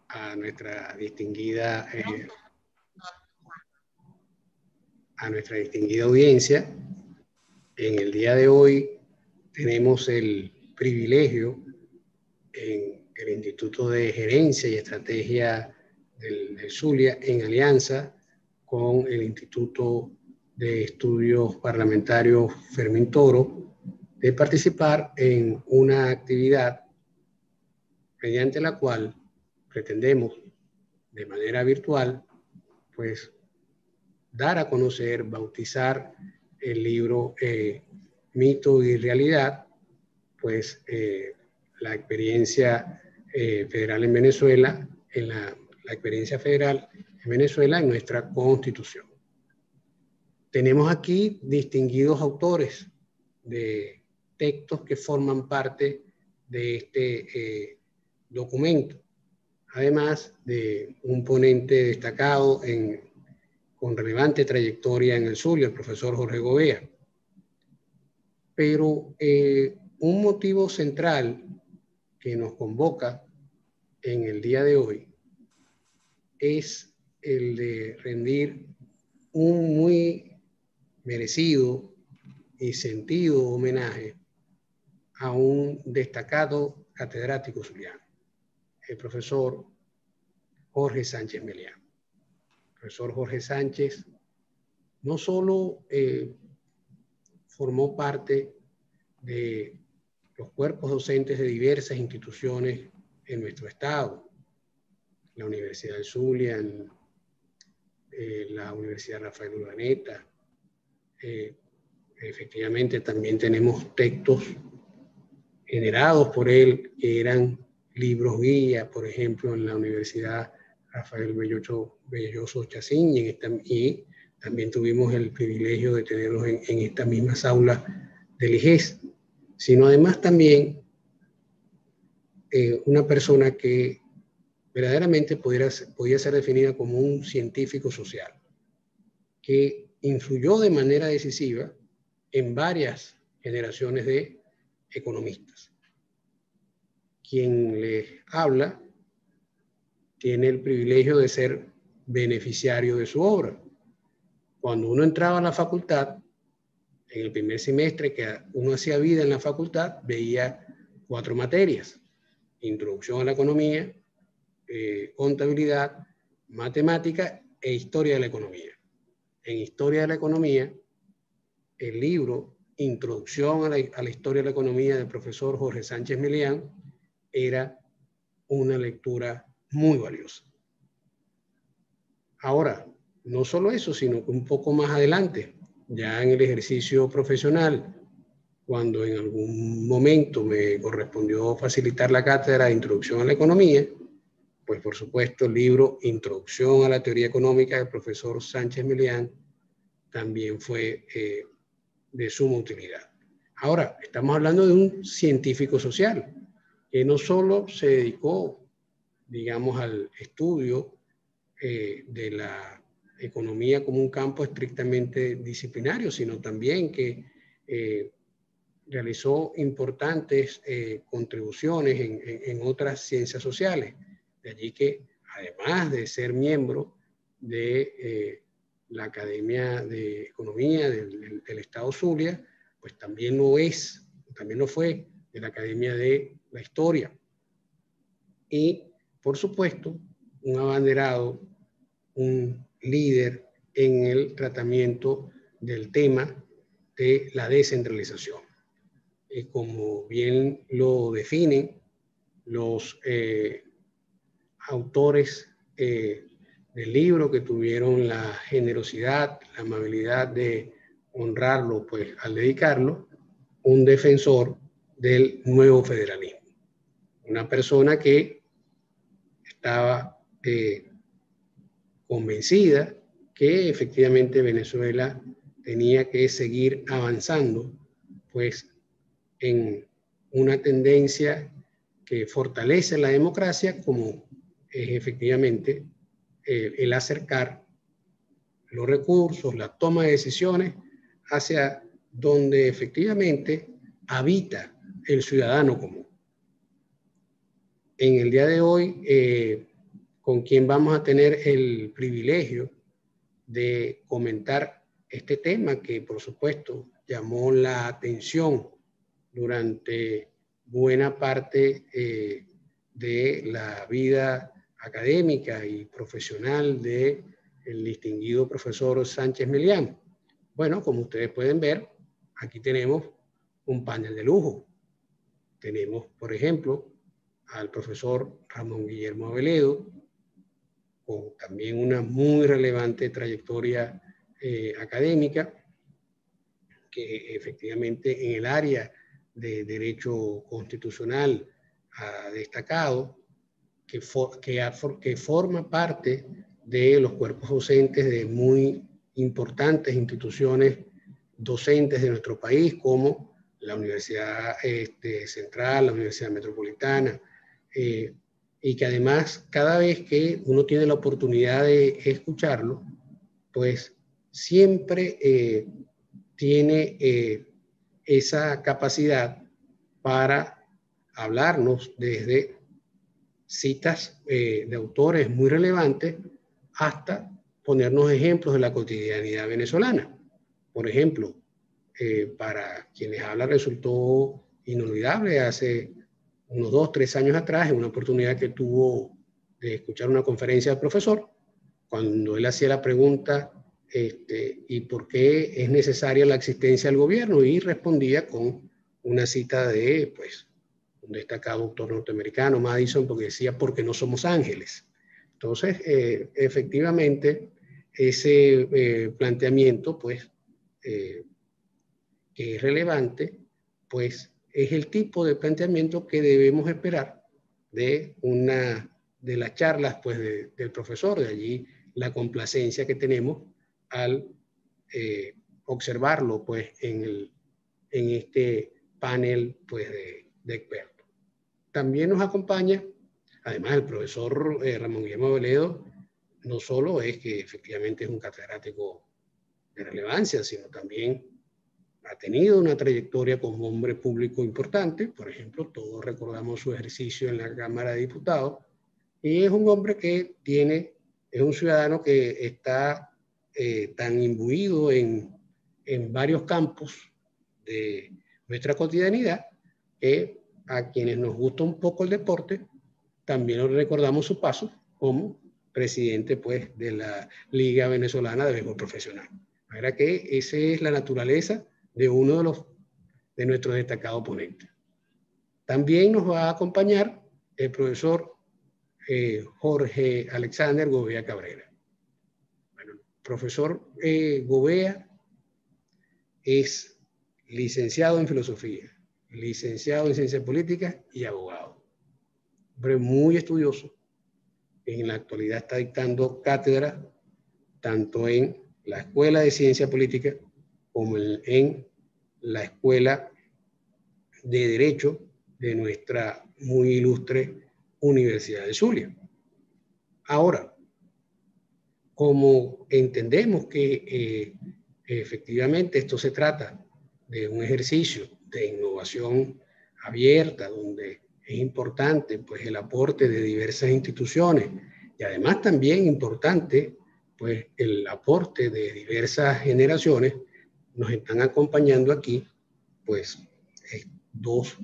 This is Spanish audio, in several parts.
a nuestra distinguida audiencia. En el día de hoy tenemos el privilegio en el Instituto de Gerencia y Estrategia del Zulia, en alianza con el Instituto de Estudios Parlamentarios Fermín Toro, de participar en una actividad mediante la cual pretendemos de manera virtual pues dar a conocer, bautizar el libro Mito y Realidad, pues la experiencia federal en Venezuela, la experiencia federal en Venezuela en nuestra Constitución. Tenemos aquí distinguidos autores de textos que forman parte de este documento, además de un ponente destacado con relevante trayectoria en el Zulia, el profesor Jorge Gobea. Pero un motivo central que nos convoca en el día de hoy es el de rendir un muy merecido y sentido homenaje a un destacado catedrático zuliano, el profesor Jorge Sánchez Melián. El profesor Jorge Sánchez no solo formó parte de los cuerpos docentes de diversas instituciones en nuestro estado, la Universidad del Zulia, la Universidad Rafael Urdaneta. Efectivamente también tenemos textos generados por él que eran libros guía, por ejemplo, en la Universidad Rafael Belloso Chacín, y también tuvimos el privilegio de tenerlos en estas mismas aulas del IGES, sino además también una persona que verdaderamente podía ser definida como un científico social, que influyó de manera decisiva en varias generaciones de economistas. Quien les habla tiene el privilegio de ser beneficiario de su obra. Cuando uno entraba a la facultad, en el primer semestre que uno hacía vida en la facultad, veía 4 materias: introducción a la economía, contabilidad, matemática e historia de la economía. En historia de la economía, el libro Introducción a la historia de la economía del profesor Jorge Sánchez Melián era una lectura muy valiosa. Ahora, no solo eso, sino que un poco más adelante, ya en el ejercicio profesional, cuando en algún momento me correspondió facilitar la cátedra de Introducción a la Economía, pues por supuesto el libro Introducción a la Teoría Económica del profesor Sánchez Melián también fue de suma utilidad. Ahora, estamos hablando de un científico social que no solo se dedicó, digamos, al estudio de la economía como un campo estrictamente disciplinario, sino también que realizó importantes contribuciones en otras ciencias sociales. De allí que, además de ser miembro de la Academia de Economía del Estado Zulia, pues también lo fue de la Academia de la Historia. Y, por supuesto, un abanderado, un líder en el tratamiento del tema de la descentralización. Como bien lo definen los autores del libro, que tuvieron la generosidad, la amabilidad de honrarlo pues, al dedicarlo, un defensor del nuevo federalismo. Una persona que estaba convencida que efectivamente Venezuela tenía que seguir avanzando pues en una tendencia que fortalece la democracia, como es efectivamente el acercar los recursos, la toma de decisiones hacia donde efectivamente habita el ciudadano común. en el día de hoy, con quien vamos a tener el privilegio de comentar este tema que, por supuesto, llamó la atención durante buena parte de la vida académica y profesional del distinguido profesor Sánchez Milián. Bueno, como ustedes pueden ver, aquí tenemos un panel de lujo. Tenemos, por ejemplo, al profesor Ramón Guillermo Aveledo, con también una muy relevante trayectoria académica, que efectivamente en el área de derecho constitucional ha destacado, que forma parte de los cuerpos docentes de muy importantes instituciones docentes de nuestro país, como la Universidad Central, la Universidad Metropolitana, y que además cada vez que uno tiene la oportunidad de escucharlo, pues siempre tiene esa capacidad para hablarnos desde citas de autores muy relevantes hasta ponernos ejemplos de la cotidianidad venezolana. Por ejemplo, para quienes habla resultó inolvidable hace unos 2, 3 años atrás, en una oportunidad que tuvo de escuchar una conferencia del profesor, cuando él hacía la pregunta ¿y por qué es necesaria la existencia del gobierno? Y respondía con una cita de, pues, un destacado autor norteamericano, Madison, porque decía, porque no somos ángeles. Entonces, efectivamente, ese planteamiento, pues, que es relevante, pues, es el tipo de planteamiento que debemos esperar de las charlas, pues, del profesor. De allí la complacencia que tenemos al observarlo, pues, en este panel, pues, de expertos. También nos acompaña, además, el profesor Ramón Guillermo Aveledo. No solo es que efectivamente es un catedrático de relevancia, sino también ha tenido una trayectoria como hombre público importante. Por ejemplo, todos recordamos su ejercicio en la Cámara de Diputados, y es un hombre que es un ciudadano que está tan imbuido en varios campos de nuestra cotidianidad, que a quienes nos gusta un poco el deporte, también recordamos su paso como presidente, pues, de la Liga Venezolana de Béisbol Profesional. La verdad que esa es la naturaleza de uno de nuestros destacados ponentes. También nos va a acompañar el profesor Jorge Alexander Gobea Cabrera. Bueno, el profesor Gobea es licenciado en filosofía, licenciado en ciencias políticas y abogado. Hombre muy estudioso. En la actualidad está dictando cátedra tanto en la Escuela de Ciencia Política como en la Escuela de Derecho de nuestra muy ilustre Universidad de Zulia. Ahora, como entendemos que efectivamente esto se trata de un ejercicio de innovación abierta, donde es importante, pues, el aporte de diversas instituciones, y además también importante, pues, el aporte de diversas generaciones, nos están acompañando aquí, pues, dos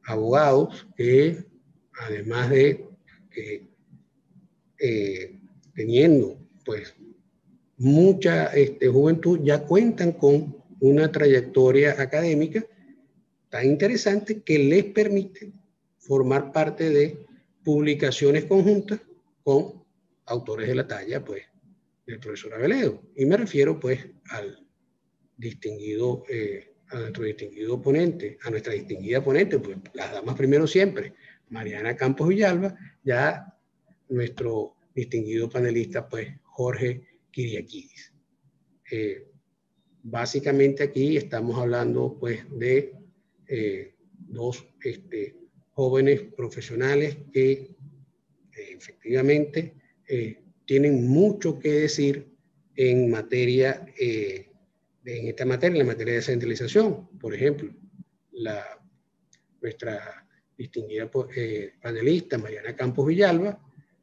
abogados que, además de teniendo, pues, mucha juventud, ya cuentan con una trayectoria académica tan interesante que les permite formar parte de publicaciones conjuntas con autores de la talla, pues, del profesor Aveledo. Y me refiero, pues, al distinguido, a nuestro distinguido ponente, a nuestra distinguida ponente, pues, las damas primero siempre, Mariana Campos Villalba, ya nuestro distinguido panelista, pues, Jorge Kiriakidis. Básicamente aquí estamos hablando, pues, de dos jóvenes profesionales que efectivamente tienen mucho que decir en materia, en la materia de descentralización. Por ejemplo, nuestra distinguida panelista Mariana Campos Villalba,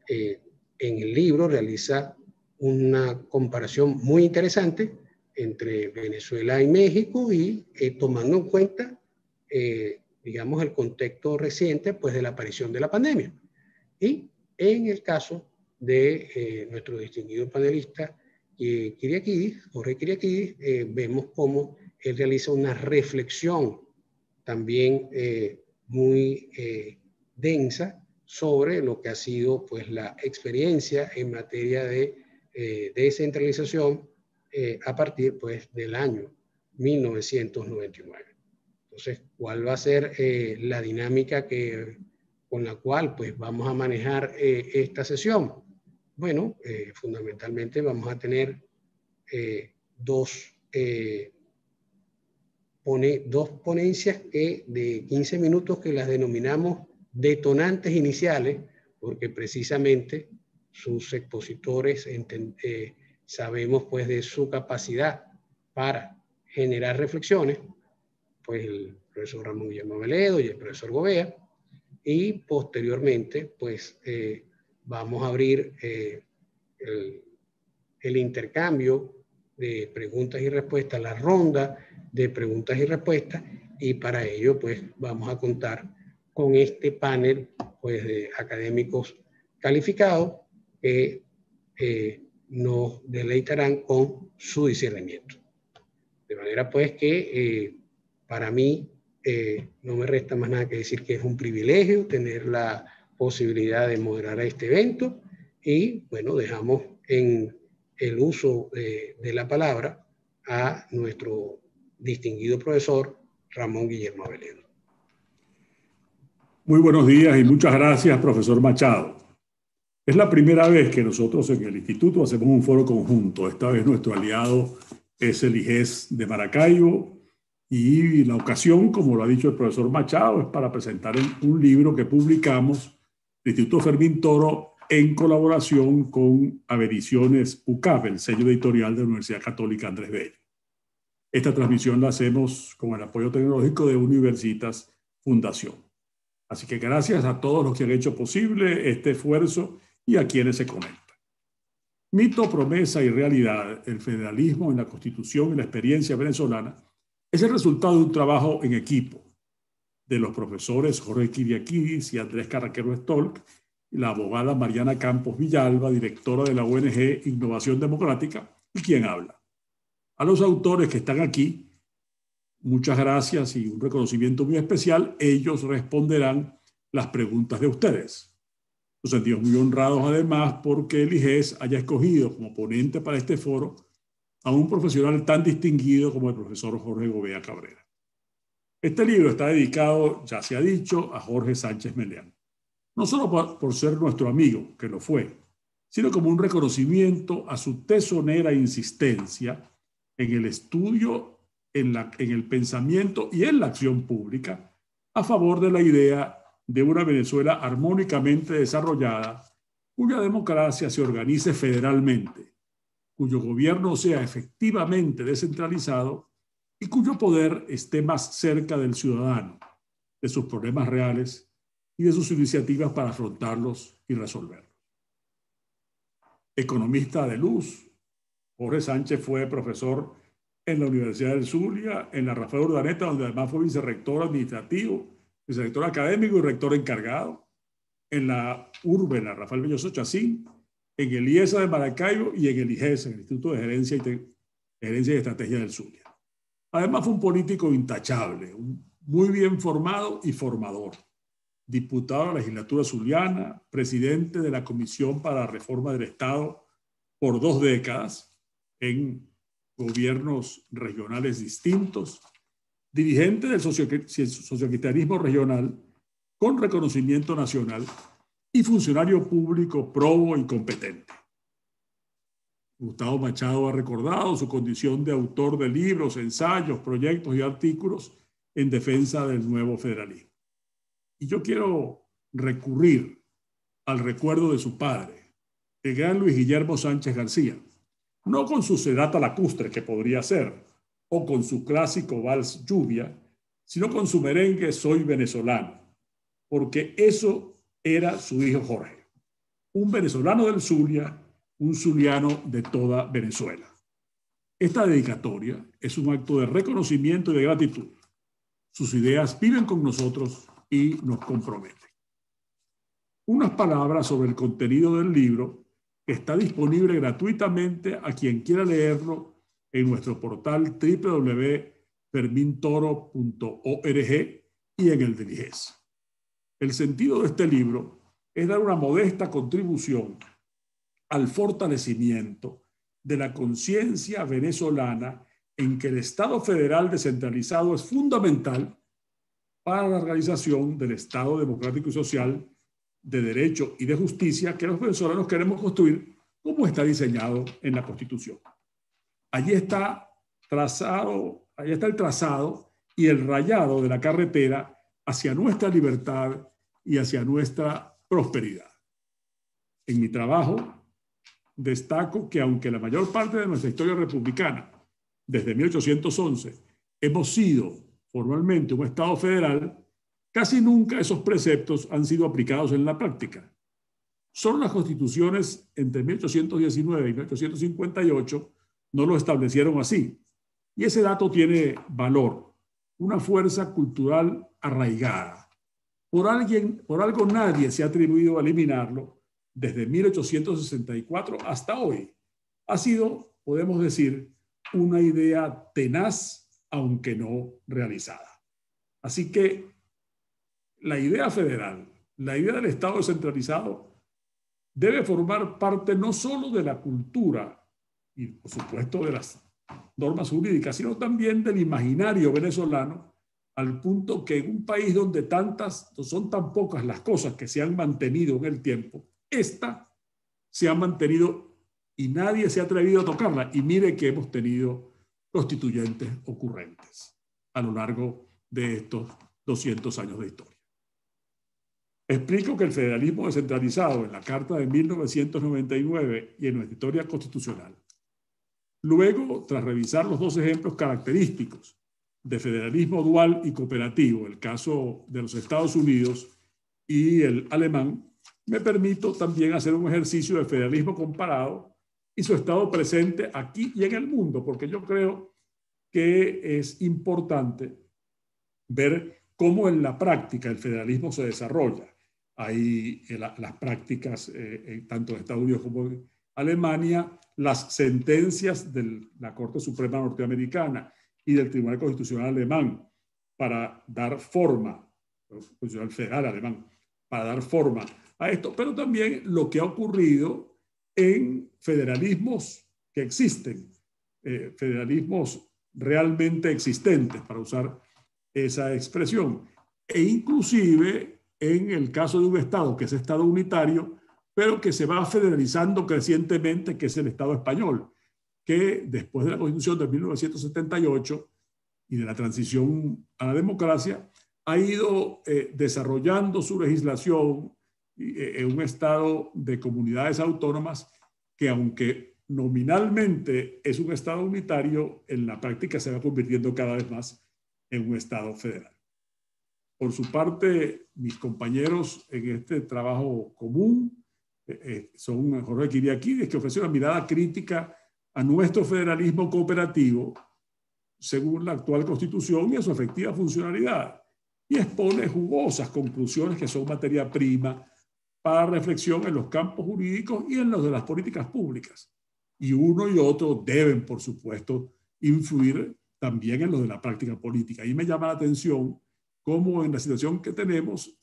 en el libro realiza una comparación muy interesante entre Venezuela y México y tomando en cuenta, digamos, el contexto reciente pues, de la aparición de la pandemia. Y en el caso de nuestro distinguido panelista Jorge Kyriakidis, vemos cómo él realiza una reflexión también muy densa sobre lo que ha sido pues, la experiencia en materia de descentralización a partir pues, del año 1999. Entonces, ¿cuál va a ser la dinámica con la cual pues, vamos a manejar esta sesión? Bueno, fundamentalmente vamos a tener dos ponencias de 15 minutos que las denominamos detonantes iniciales, porque precisamente sus expositores sabemos pues de su capacidad para generar reflexiones, pues el profesor Ramón Guillermo Veledo y el profesor Gobea, y posteriormente pues vamos a abrir el intercambio de preguntas y respuestas, la ronda de preguntas y respuestas, y para ello pues vamos a contar con este panel pues de académicos calificados que nos deleitarán con su discernimiento. De manera pues que para mí no me resta más nada que decir que es un privilegio tener la posibilidad de moderar este evento y bueno, dejamos en el uso de la palabra a nuestro distinguido profesor Ramón Guillermo Veledo. Muy buenos días y muchas gracias, profesor Machado. Es la primera vez que nosotros en el instituto hacemos un foro conjunto. Esta vez nuestro aliado es el IGES de Maracaibo y la ocasión, como lo ha dicho el profesor Machado, es para presentar un libro que publicamos, el Instituto Fermín Toro, en colaboración con Avediciones UCAP, el sello editorial de la Universidad Católica Andrés Bello. Esta transmisión la hacemos con el apoyo tecnológico de Universitas Fundación. Así que gracias a todos los que han hecho posible este esfuerzo y a quienes se conectan. Mito, promesa y realidad, el federalismo en la Constitución y la experiencia venezolana es el resultado de un trabajo en equipo de los profesores Jorge Kyriakidis y Andrés Carraquero Stolk, y la abogada Mariana Campos Villalba, directora de la ONG Innovación Democrática, y quien habla. A los autores que están aquí, muchas gracias y un reconocimiento muy especial. Ellos responderán las preguntas de ustedes. Nos sentimos muy honrados además porque el IGES haya escogido como ponente para este foro a un profesional tan distinguido como el profesor Jorge Gobea Cabrera. Este libro está dedicado, ya se ha dicho, a Jorge Sánchez Meleán. No solo por ser nuestro amigo, que lo fue, sino como un reconocimiento a su tesonera insistencia en el estudio, en el pensamiento y en la acción pública a favor de la idea de una Venezuela armónicamente desarrollada, cuya democracia se organice federalmente, cuyo gobierno sea efectivamente descentralizado y cuyo poder esté más cerca del ciudadano, de sus problemas reales y de sus iniciativas para afrontarlos y resolverlos. Economista de luz, Jorge Sánchez fue profesor en la Universidad del Zulia, en la Rafael Urdaneta, donde además fue vicerrector administrativo, vicerrector académico y rector encargado, en la URBE, en la Rafael Belloso Chacín, en el IESA de Maracaibo y en el IGES, en el Instituto de Gerencia y Estrategia del Zulia. Además fue un político intachable, muy bien formado y formador. Diputado de la legislatura zuliana, presidente de la Comisión para la Reforma del Estado por 2 décadas en gobiernos regionales distintos, dirigente del sociocristianismo regional con reconocimiento nacional y funcionario público probo y competente. Gustavo Machado ha recordado su condición de autor de libros, ensayos, proyectos y artículos en defensa del nuevo federalismo. Y yo quiero recurrir al recuerdo de su padre, el gran Luis Guillermo Sánchez García, no con su sedata lacustre, que podría ser, o con su clásico vals Lluvia, sino con su merengue Soy Venezolano, porque eso era su hijo Jorge, un venezolano del Zulia, un zuliano de toda Venezuela. Esta dedicatoria es un acto de reconocimiento y de gratitud. Sus ideas viven con nosotros y nos comprometen. Unas palabras sobre el contenido del libro que está disponible gratuitamente a quien quiera leerlo en nuestro portal www.fermintoro.org y en el del IGES. El sentido de este libro es dar una modesta contribución al fortalecimiento de la conciencia venezolana en que el Estado federal descentralizado es fundamental para la realización del Estado democrático y social de derecho y de justicia que los venezolanos queremos construir como está diseñado en la Constitución. Allí está el trazado y el rayado de la carretera hacia nuestra libertad y hacia nuestra prosperidad. En mi trabajo destaco que aunque la mayor parte de nuestra historia republicana, desde 1811, hemos sido formalmente un Estado federal, casi nunca esos preceptos han sido aplicados en la práctica. Solo las constituciones entre 1819 y 1858 no lo establecieron así. Y ese dato tiene valor, una fuerza cultural arraigada. Por algo nadie se ha atrevido a eliminarlo desde 1864 hasta hoy. Ha sido, podemos decir, una idea tenaz, aunque no realizada. Así que la idea federal, la idea del Estado descentralizado, debe formar parte no solo de la cultura y, por supuesto, de las normas jurídicas, sino también del imaginario venezolano, al punto que en un país donde son tan pocas las cosas que se han mantenido en el tiempo, esta se ha mantenido y nadie se ha atrevido a tocarla. Y mire que hemos tenido constituyentes ocurrentes a lo largo de estos 200 años de historia. Explico que el federalismo descentralizado en la Carta de 1999 y en nuestra historia constitucional. Luego, tras revisar los dos ejemplos característicos de federalismo dual y cooperativo, el caso de los Estados Unidos y el alemán, me permito también hacer un ejercicio de federalismo comparado y su estado presente aquí y en el mundo, porque yo creo que es importante ver cómo en la práctica el federalismo se desarrolla. Hay las prácticas, tanto en Estados Unidos como en Alemania, las sentencias de la Corte Suprema Norteamericana y del Tribunal Constitucional Alemán para dar forma, Constitucional Federal Alemán, para dar forma a esto, pero también lo que ha ocurrido en federalismos que existen, federalismos realmente existentes, para usar esa expresión, e inclusive en el caso de un Estado que es Estado unitario, pero que se va federalizando crecientemente, que es el Estado español, que después de la Constitución de 1978 y de la transición a la democracia, ha ido desarrollando su legislación en un Estado de comunidades autónomas que, aunque nominalmente es un Estado unitario, en la práctica se va convirtiendo cada vez más en un Estado federal. Por su parte, mis compañeros en este trabajo común son Jorge Kiriakides, que ofrece una mirada crítica a nuestro federalismo cooperativo según la actual Constitución y a su efectiva funcionalidad, y expone jugosas conclusiones que son materia prima para reflexión en los campos jurídicos y en los de las políticas públicas. Y uno y otro deben, por supuesto, influir también en los de la práctica política. Y me llama la atención cómo en la situación que tenemos,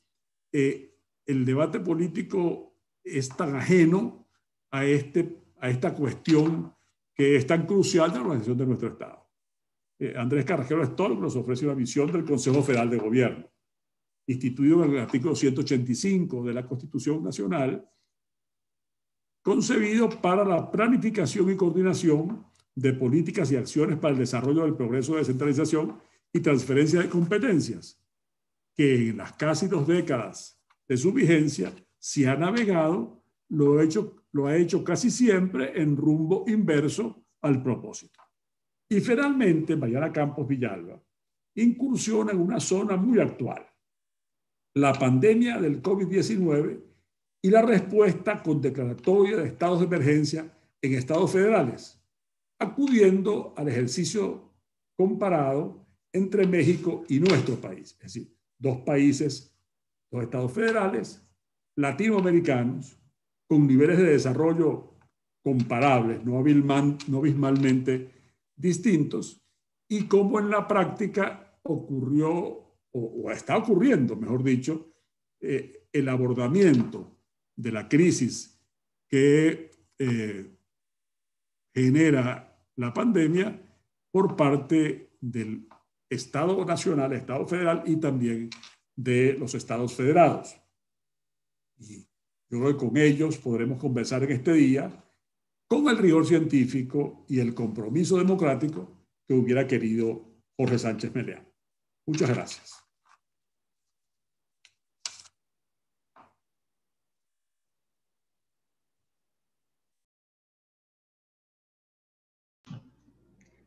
el debate político es tan ajeno a esta cuestión que es tan crucial de la organización de nuestro Estado. Andrés Carrasquero Stork nos ofrece una visión del Consejo Federal de Gobierno, instituido en el artículo 185 de la Constitución Nacional, concebido para la planificación y coordinación de políticas y acciones para el desarrollo del progreso de descentralización y transferencia de competencias, que en las casi 2 décadas de su vigencia se ha navegado, lo ha hecho casi siempre en rumbo inverso al propósito. Y finalmente, Mariana Campos Villalba incursiona en una zona muy actual, la pandemia del COVID-19 y la respuesta con declaratoria de estados de emergencia en estados federales, acudiendo al ejercicio comparado entre México y nuestro país, es decir, dos países, dos estados federales, latinoamericanos, con niveles de desarrollo comparables, no abismalmente distintos, y cómo en la práctica ocurrió, o está ocurriendo, mejor dicho, el abordamiento de la crisis que genera la pandemia por parte del Estado nacional, Estado federal y también de los Estados federados. Y yo creo que con ellos podremos conversar en este día con el rigor científico y el compromiso democrático que hubiera querido Jorge Sánchez Meleán. Muchas gracias.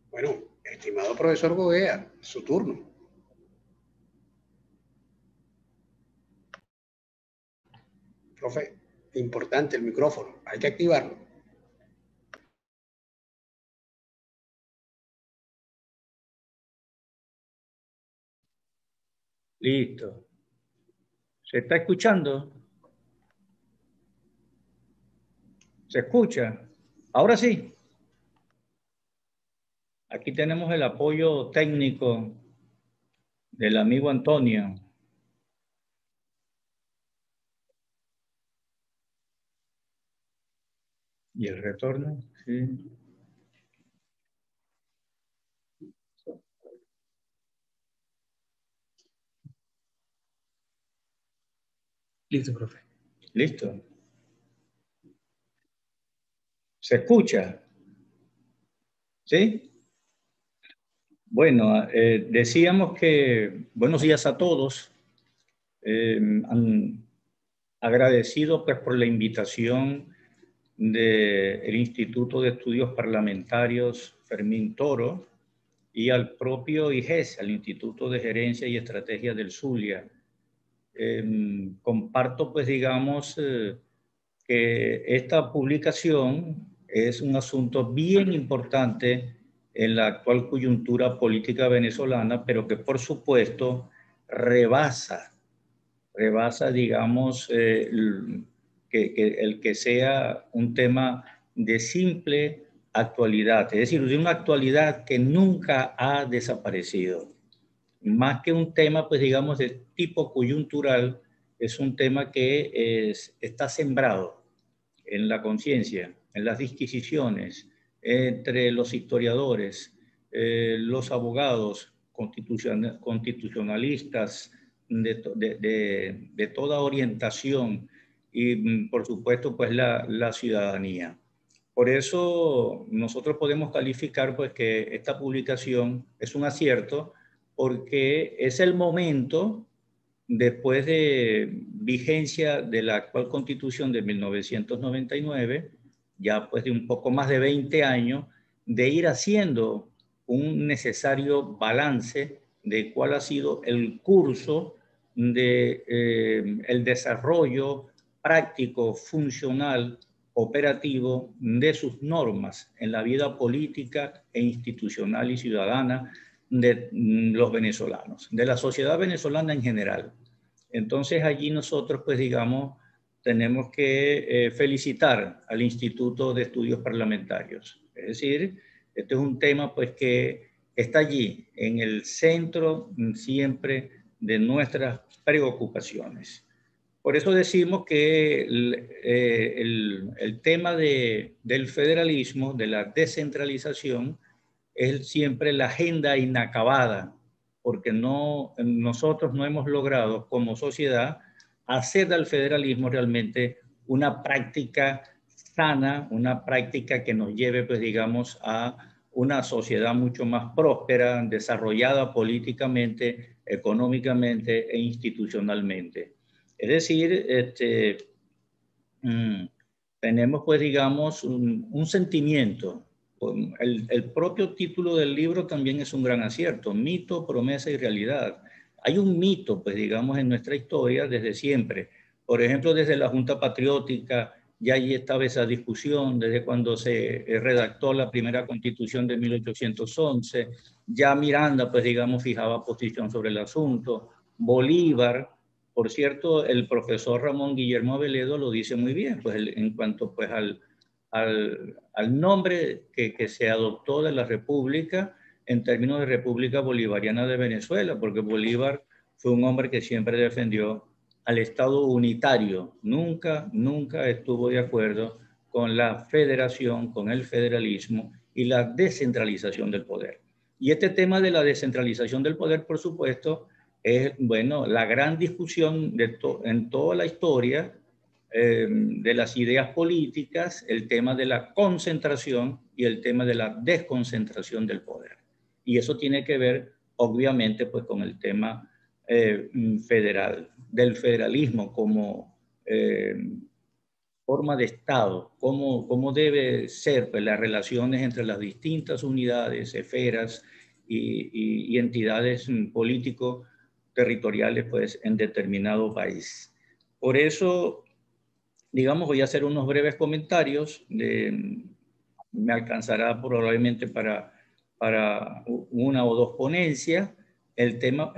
Bueno, estimado profesor Gobea, su turno. Profe, importante el micrófono, hay que activarlo. Listo. ¿Se está escuchando? ¿Se escucha? Ahora sí. Aquí tenemos el apoyo técnico del amigo Antonio. ¿Y el retorno? Sí. Listo, profe. Listo. ¿Se escucha? ¿Sí? Bueno, decíamos que buenos días a todos. Agradecido pues por la invitación del Instituto de Estudios Parlamentarios Fermín Toro y al propio IGES, al Instituto de Gerencia y Estrategia del Zulia. Comparto pues digamos que esta publicación es un asunto bien importante en la actual coyuntura política venezolana, pero que por supuesto rebasa, digamos, el que sea un tema de simple actualidad, es decir, de una actualidad que nunca ha desaparecido. Más que un tema, pues digamos, de tipo coyuntural, es un tema que está sembrado en la conciencia, en las disquisiciones entre los historiadores, los abogados constitucionalistas de toda orientación y, por supuesto, pues la ciudadanía. Por eso nosotros podemos calificar pues que esta publicación es un acierto porque es el momento, después de vigencia de la actual Constitución de 1999, ya pues de un poco más de 20 años, de ir haciendo un necesario balance de cuál ha sido el curso de el desarrollo práctico, funcional, operativo de sus normas en la vida política e institucional y ciudadana de los venezolanos, de la sociedad venezolana en general. Entonces allí nosotros, pues digamos, tenemos que felicitar al Instituto de Estudios Parlamentarios. Es decir, este es un tema pues que está allí, en el centro siempre de nuestras preocupaciones. Por eso decimos que el tema del federalismo, de la descentralización, es siempre la agenda inacabada, porque nosotros no hemos logrado como sociedad hacer del federalismo realmente una práctica sana, una práctica que nos lleve, pues digamos, a una sociedad mucho más próspera, desarrollada políticamente, económicamente e institucionalmente. Es decir, tenemos, pues digamos, un sentimiento. El propio título del libro también es un gran acierto, mito, promesa y realidad. hay un mito, pues digamos, en nuestra historia desde siempre. Por ejemplo, desde la Junta Patriótica, ya allí estaba esa discusión, desde cuando se redactó la primera Constitución de 1811, ya Miranda, pues digamos, fijaba posición sobre el asunto. Bolívar, por cierto, el profesor Ramón Guillermo Aveledo lo dice muy bien, pues en cuanto pues al nombre que se adoptó de la República en términos de República Bolivariana de Venezuela, porque Bolívar fue un hombre que siempre defendió al Estado unitario, nunca estuvo de acuerdo con la federación, con el federalismo y la descentralización del poder. Y este tema de la descentralización del poder, por supuesto, es, bueno, la gran discusión en toda la historia de las ideas políticas, el tema de la concentración y el tema de la desconcentración del poder. Y eso tiene que ver, obviamente, pues con el tema federal, del federalismo como forma de Estado, cómo debe ser pues, las relaciones entre las distintas unidades, esferas y entidades político-territoriales pues, en determinado país. Por eso, digamos, voy a hacer unos breves comentarios, me alcanzará probablemente para una o dos ponencias, el tema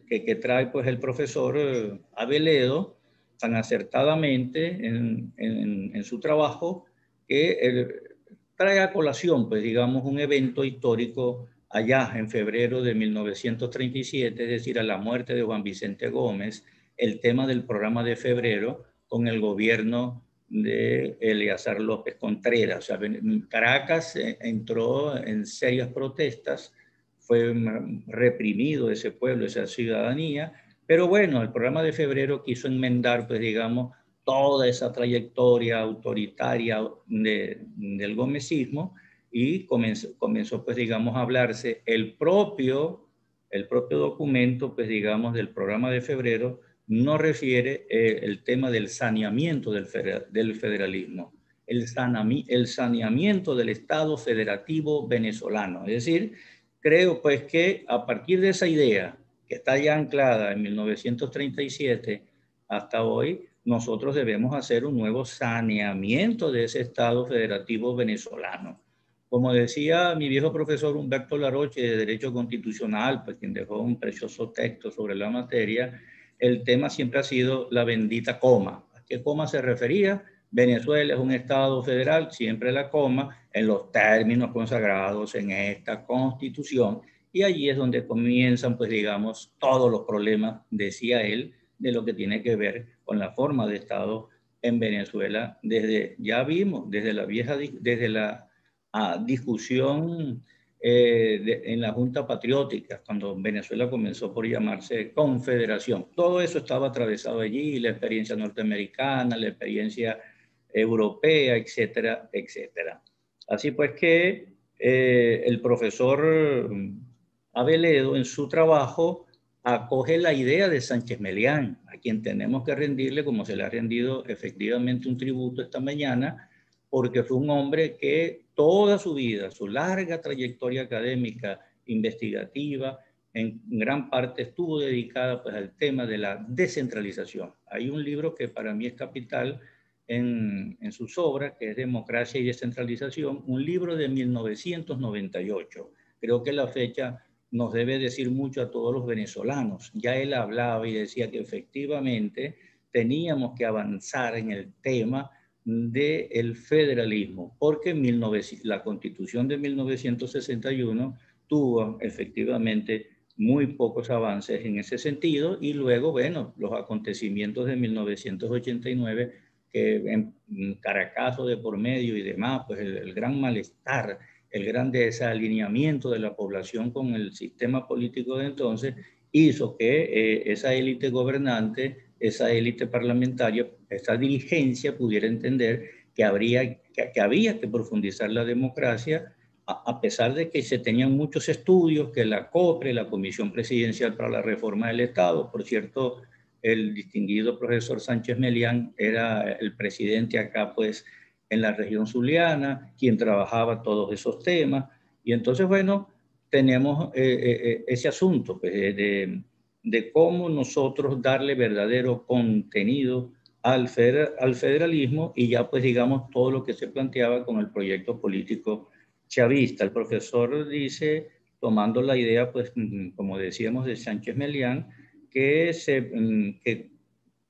que trae pues, el profesor Aveledo, tan acertadamente en su trabajo, que trae a colación, pues digamos, un evento histórico allá en febrero de 1937, es decir, a la muerte de Juan Vicente Gómez, el tema del programa de febrero con el gobierno de Eleazar López Contreras. O sea, Caracas entró en serias protestas, fue reprimido ese pueblo, esa ciudadanía, pero bueno, el programa de febrero quiso enmendar, pues digamos, toda esa trayectoria autoritaria del gomecismo y comenzó, pues digamos, a hablarse el propio documento, pues digamos, del programa de febrero no refiere el tema del saneamiento del federalismo, el saneamiento del Estado federativo venezolano. Es decir, creo pues que a partir de esa idea que está ya anclada en 1937 hasta hoy, nosotros debemos hacer un nuevo saneamiento de ese Estado federativo venezolano. Como decía mi viejo profesor Humberto Laroche de Derecho Constitucional, pues quien dejó un precioso texto sobre la materia, el tema siempre ha sido la bendita coma. ¿A qué coma se refería? Venezuela es un Estado federal, siempre la coma, en los términos consagrados en esta Constitución, y allí es donde comienzan, pues digamos, todos los problemas, decía él, de lo que tiene que ver con la forma de Estado en Venezuela, ya vimos, desde la discusión en la Junta Patriótica, cuando Venezuela comenzó por llamarse Confederación. Todo eso estaba atravesado allí, la experiencia norteamericana, la experiencia europea, etcétera, etcétera. Así pues que el profesor Aveledo en su trabajo acoge la idea de Sánchez Melián, a quien tenemos que rendirle, como se le ha rendido efectivamente un tributo esta mañana, porque fue un hombre que toda su vida, su larga trayectoria académica, investigativa, en gran parte estuvo dedicada pues, al tema de la descentralización. Hay un libro que para mí es capital en sus obras, que es Democracia y Descentralización, un libro de 1998. Creo que la fecha nos debe decir mucho a todos los venezolanos. Ya él hablaba y decía que efectivamente teníamos que avanzar en el tema del federalismo, porque la Constitución de 1961 tuvo efectivamente muy pocos avances en ese sentido, y luego, bueno, los acontecimientos de 1989, que en Caracazo de por medio y demás, pues el gran malestar, el gran desalineamiento de la población con el sistema político de entonces, hizo que esa élite gobernante, esa élite parlamentaria, esa dirigencia pudiera entender que había que profundizar la democracia, a pesar de que se tenían muchos estudios, que la COPRE, la Comisión Presidencial para la Reforma del Estado, por cierto, el distinguido profesor Sánchez Melián era el presidente acá, pues, en la región zuliana, quien trabajaba todos esos temas. Y entonces, bueno, tenemos ese asunto pues, de cómo nosotros darle verdadero contenido al federalismo y ya pues digamos todo lo que se planteaba con el proyecto político chavista. El profesor dice, tomando la idea pues como decíamos de Sánchez Melián, que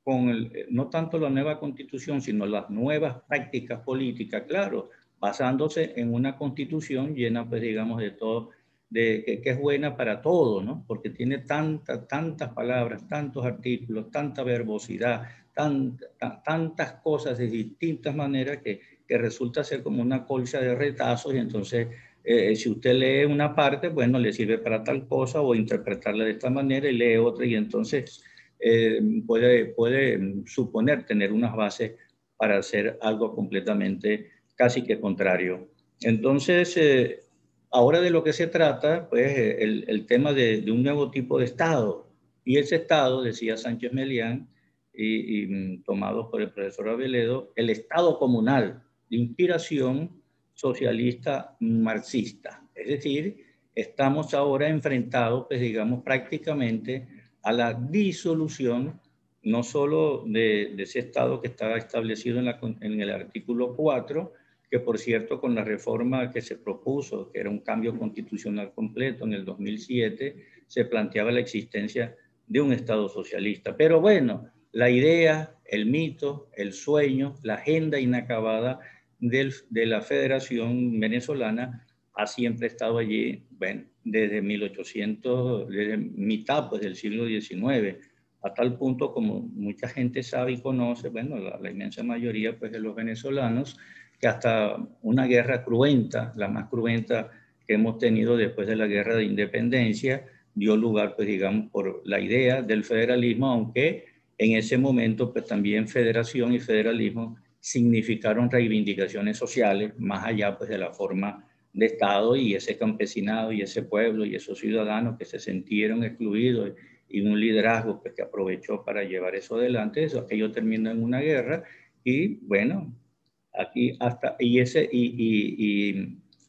con no tanto la nueva constitución, sino las nuevas prácticas políticas, claro, basándose en una constitución llena, pues digamos, de todo, que es buena para todos, ¿no? Porque tiene tantas palabras, tantos artículos, tanta verbosidad, tantas cosas de distintas maneras que resulta ser como una colcha de retazos y entonces si usted lee una parte, bueno, le sirve para tal cosa o interpretarla de esta manera y lee otra y entonces puede suponer tener unas bases para hacer algo completamente casi que contrario. Entonces, ahora de lo que se trata, pues el tema de un nuevo tipo de Estado. Y ese Estado, decía Sánchez Melián, tomado por el profesor Aveledo, el Estado comunal de inspiración socialista marxista. Es decir, estamos ahora enfrentados, pues digamos, prácticamente a la disolución no solo de ese Estado que estaba establecido en el artículo 4, que por cierto con la reforma que se propuso, que era un cambio constitucional completo en el 2007, se planteaba la existencia de un Estado socialista. Pero bueno, la idea, el mito, el sueño, la agenda inacabada de la Federación Venezolana ha siempre estado allí, bueno, desde 1800, desde mitad pues, del siglo XIX, a tal punto como mucha gente sabe y conoce, bueno, la inmensa mayoría pues, de los venezolanos, que hasta una guerra cruenta, la más cruenta que hemos tenido después de la guerra de independencia, dio lugar, pues digamos, por la idea del federalismo, aunque en ese momento pues también federación y federalismo significaron reivindicaciones sociales, más allá pues de la forma de Estado y ese campesinado y ese pueblo y esos ciudadanos que se sintieron excluidos y un liderazgo pues, que aprovechó para llevar eso adelante, eso aquello terminó en una guerra y bueno, aquí hasta, y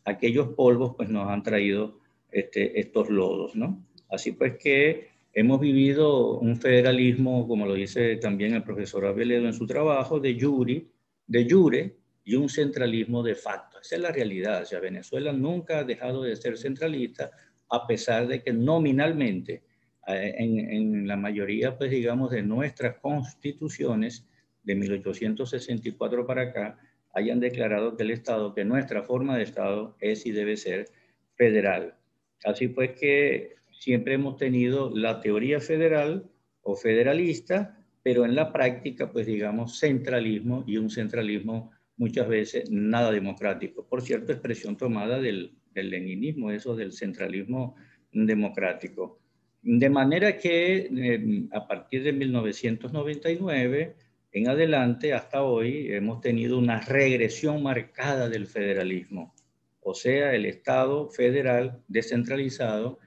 aquellos polvos pues nos han traído estos lodos, ¿no? Así pues que hemos vivido un federalismo, como lo dice también el profesor Aveledo en su trabajo, de jure y un centralismo de facto. Esa es la realidad. O sea, Venezuela nunca ha dejado de ser centralista, a pesar de que nominalmente, en la mayoría, pues digamos, de nuestras constituciones, de 1864 para acá, hayan declarado que el Estado, que nuestra forma de Estado es y debe ser federal. Así pues que siempre hemos tenido la teoría federal o federalista, pero en la práctica, pues digamos, centralismo y un centralismo muchas veces nada democrático. Por cierto, expresión tomada del leninismo, eso del centralismo democrático. De manera que a partir de 1999 en adelante hasta hoy hemos tenido una regresión marcada del federalismo, o sea, el Estado federal descentralizado.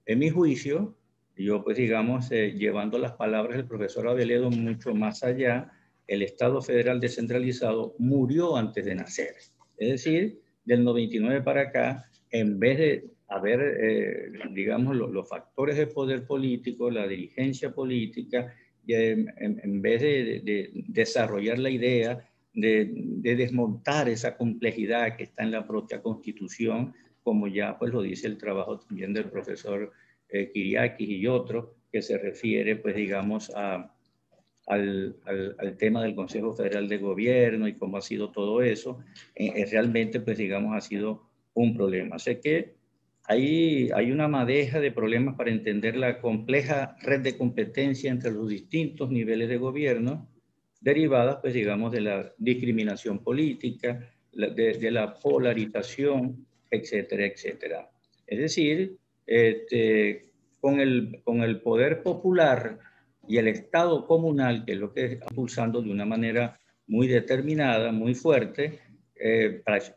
En mi juicio, yo pues digamos, llevando las palabras del profesor Aveledo mucho más allá, el Estado federal descentralizado murió antes de nacer. Es decir, del 99 para acá, en vez de haber, digamos, los factores de poder político, la dirigencia política, en vez de desarrollar la idea de desmontar esa complejidad que está en la propia Constitución, como ya pues lo dice el trabajo también del profesor Kiriakis y otros, que se refiere pues digamos al tema del Consejo Federal de Gobierno y cómo ha sido todo eso, realmente pues digamos ha sido un problema. Sé que hay una madeja de problemas para entender la compleja red de competencia entre los distintos niveles de gobierno, derivadas, pues, digamos, de la discriminación política, de la polarización, etcétera, etcétera. Es decir, con el poder popular y el Estado comunal, que es lo que está impulsando de una manera muy determinada, muy fuerte,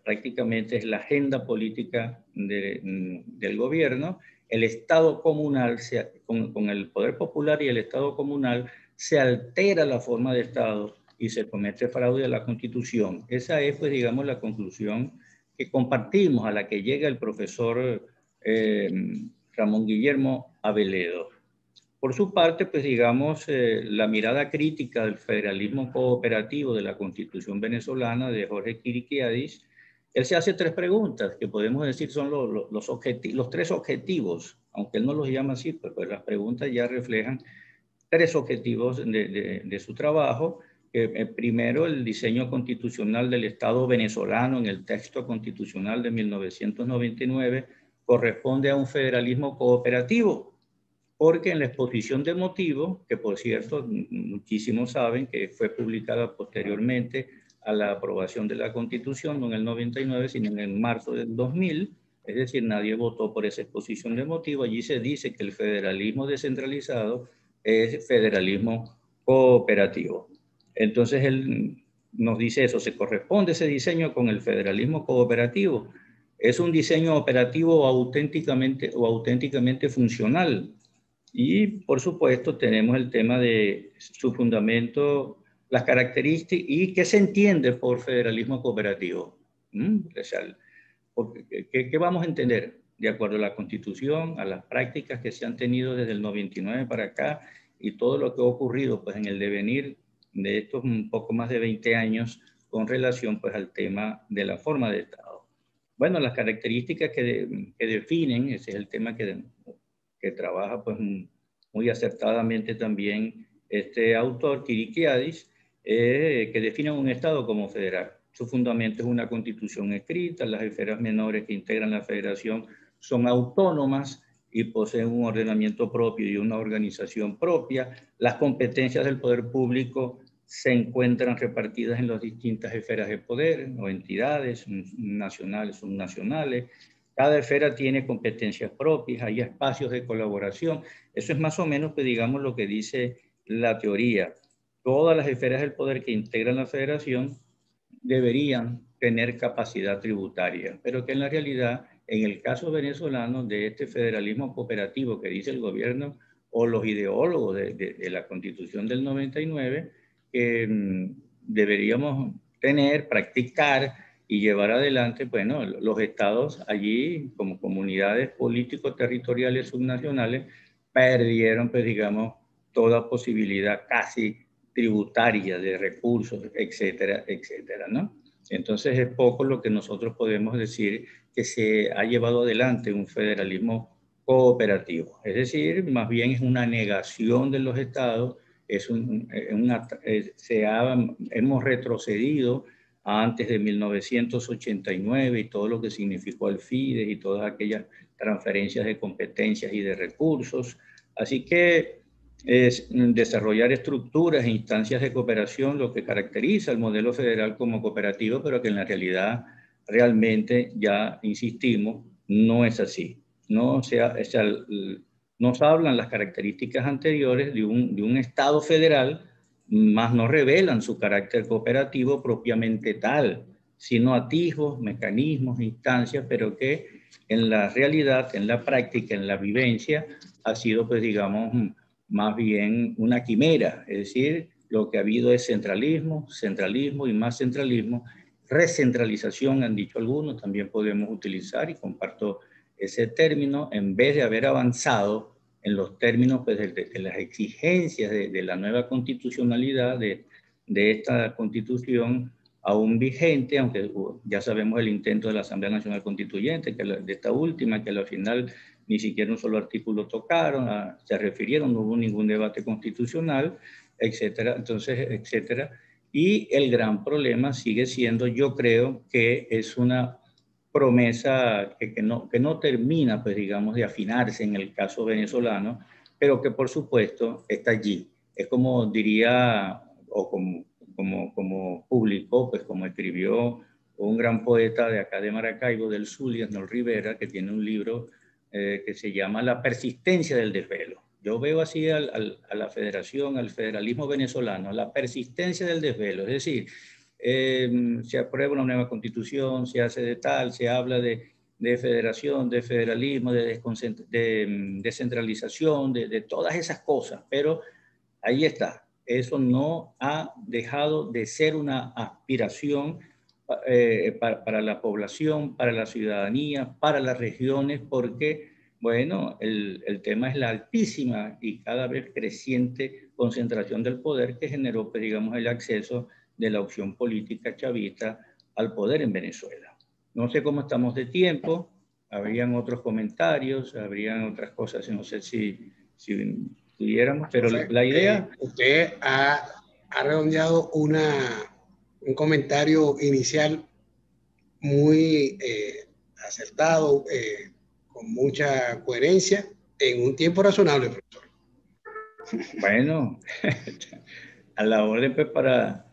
prácticamente es la agenda política del gobierno. El Estado comunal, con el poder popular y el Estado comunal, se altera la forma de Estado y se comete fraude a la Constitución. Esa es, pues, digamos, la conclusión que compartimos, a la que llega el profesor Ramón Guillermo Aveledo. Por su parte, pues digamos, la mirada crítica del federalismo cooperativo de la Constitución venezolana de Jorge Kirikiadis, él se hace tres preguntas que podemos decir son los tres objetivos, aunque él no los llama así, pues las preguntas ya reflejan tres objetivos de su trabajo. Primero, el diseño constitucional del Estado venezolano en el texto constitucional de 1999 corresponde a un federalismo cooperativo, porque en la exposición de motivos, que por cierto muchísimos saben que fue publicada posteriormente a la aprobación de la Constitución, no en el 99, sino en el marzo del 2000, es decir, nadie votó por esa exposición de motivos. Allí se dice que el federalismo descentralizado es federalismo cooperativo. Entonces él nos dice eso, se corresponde ese diseño con el federalismo cooperativo. Es un diseño operativo auténticamente funcional. Y por supuesto tenemos el tema de su fundamento, las características y qué se entiende por federalismo cooperativo. ¿Qué vamos a entender? De acuerdo a la Constitución, a las prácticas que se han tenido desde el 99 para acá y todo lo que ha ocurrido pues, en el devenir de estos un poco más de 20 años con relación pues, al tema de la forma de Estado. Bueno, las características que definen, ese es el tema que trabaja pues, muy acertadamente también este autor, Kirikiadis, que define un Estado como federal. Su fundamento es una constitución escrita, las esferas menores que integran la federación son autónomas y poseen un ordenamiento propio y una organización propia. Las competencias del poder público se encuentran repartidas en las distintas esferas de poder o entidades nacionales, subnacionales. Cada esfera tiene competencias propias, hay espacios de colaboración. Eso es más o menos, pues, digamos, lo que dice la teoría. Todas las esferas del poder que integran la federación deberían tener capacidad tributaria, pero que en la realidad, en el caso venezolano de este federalismo cooperativo que dice el gobierno o los ideólogos de la Constitución del 99, deberíamos tener, practicar y llevar adelante, bueno, los estados allí como comunidades políticos territoriales subnacionales perdieron, pues digamos, toda posibilidad casi tributaria de recursos, etcétera, etcétera, ¿no? Entonces es poco lo que nosotros podemos decir que se ha llevado adelante un federalismo cooperativo. Es decir, más bien es una negación de los estados, hemos retrocedido a antes de 1989 y todo lo que significó el FIDES y todas aquellas transferencias de competencias y de recursos. Así que es desarrollar estructuras e instancias de cooperación lo que caracteriza el modelo federal como cooperativo, pero que en la realidad realmente, ya insistimos, no es así. Nos hablan las características anteriores de un Estado federal, más no revelan su carácter cooperativo propiamente tal, sino atisbos, mecanismos, instancias, pero que en la realidad, en la práctica, en la vivencia, ha sido, pues digamos, más bien una quimera, es decir, lo que ha habido es centralismo, centralismo y más centralismo, recentralización, han dicho algunos, también podemos utilizar y comparto ese término, en vez de haber avanzado en los términos pues, de las exigencias de la nueva constitucionalidad de esta constitución aún vigente, aunque ya sabemos el intento de la Asamblea Nacional Constituyente, de esta última, que al final ni siquiera un solo artículo tocaron, se refirieron, no hubo ningún debate constitucional, etcétera, entonces, etcétera. Y el gran problema sigue siendo, yo creo, que es una promesa que no termina, pues digamos, de afinarse en el caso venezolano, pero que por supuesto está allí. Es como diría, o como publicó, pues como escribió un gran poeta de acá de Maracaibo, del Zulia, Arnold Rivera, que tiene un libro que se llama La persistencia del desvelo. Yo veo así a la federación, al federalismo venezolano, la persistencia del desvelo, es decir, se aprueba una nueva constitución, se hace de tal, se habla de federación, de federalismo, de descentralización, de todas esas cosas, pero ahí está. Eso no ha dejado de ser una aspiración para la población, para la ciudadanía, para las regiones, porque Bueno, el tema es la altísima y cada vez creciente concentración del poder que generó, pues, digamos, el acceso de la opción política chavista al poder en Venezuela. No sé cómo estamos de tiempo, habrían otros comentarios, habrían otras cosas, no sé si pudiéramos, pero la idea... usted ha redondeado un comentario inicial muy acertado, con mucha coherencia, en un tiempo razonable, profesor. Bueno, a la orden, pues, para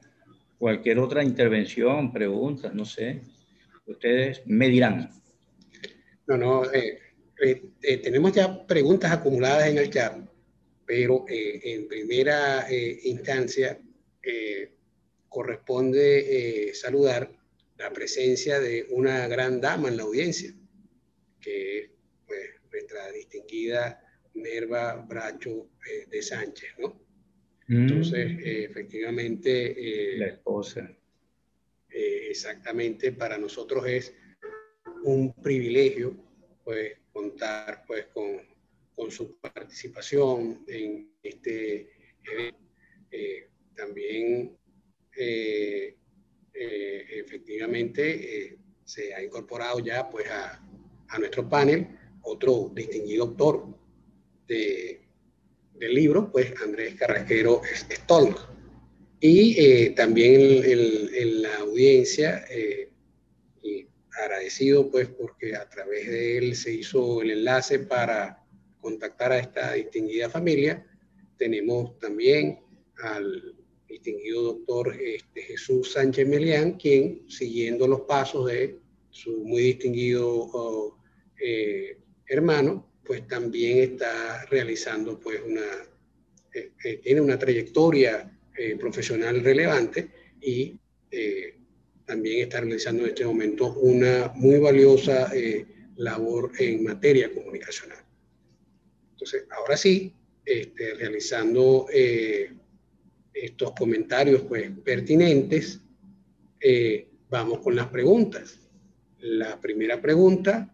cualquier otra intervención, preguntas, no sé. Ustedes me dirán. Tenemos ya preguntas acumuladas en el chat, pero en primera instancia corresponde saludar la presencia de una gran dama en la audiencia, que es, pues, nuestra distinguida Nerva Bracho de Sánchez, ¿no? Entonces, efectivamente... la esposa. Exactamente, para nosotros es un privilegio, pues, contar, pues, con su participación en este evento. También, efectivamente, se ha incorporado ya, pues, a nuestro panel otro distinguido autor del libro, pues, Andrés Carrasquero Stolk. Y también en la audiencia, y agradecido, pues, porque a través de él se hizo el enlace para contactar a esta distinguida familia. Tenemos también al distinguido doctor Jesús Sánchez Melián, quien, siguiendo los pasos de su muy distinguido hermano, pues también está realizando, pues, tiene una trayectoria profesional relevante y también está realizando en este momento una muy valiosa labor en materia comunicacional. Entonces, ahora sí, realizando estos comentarios, pues, pertinentes, vamos con las preguntas. La primera pregunta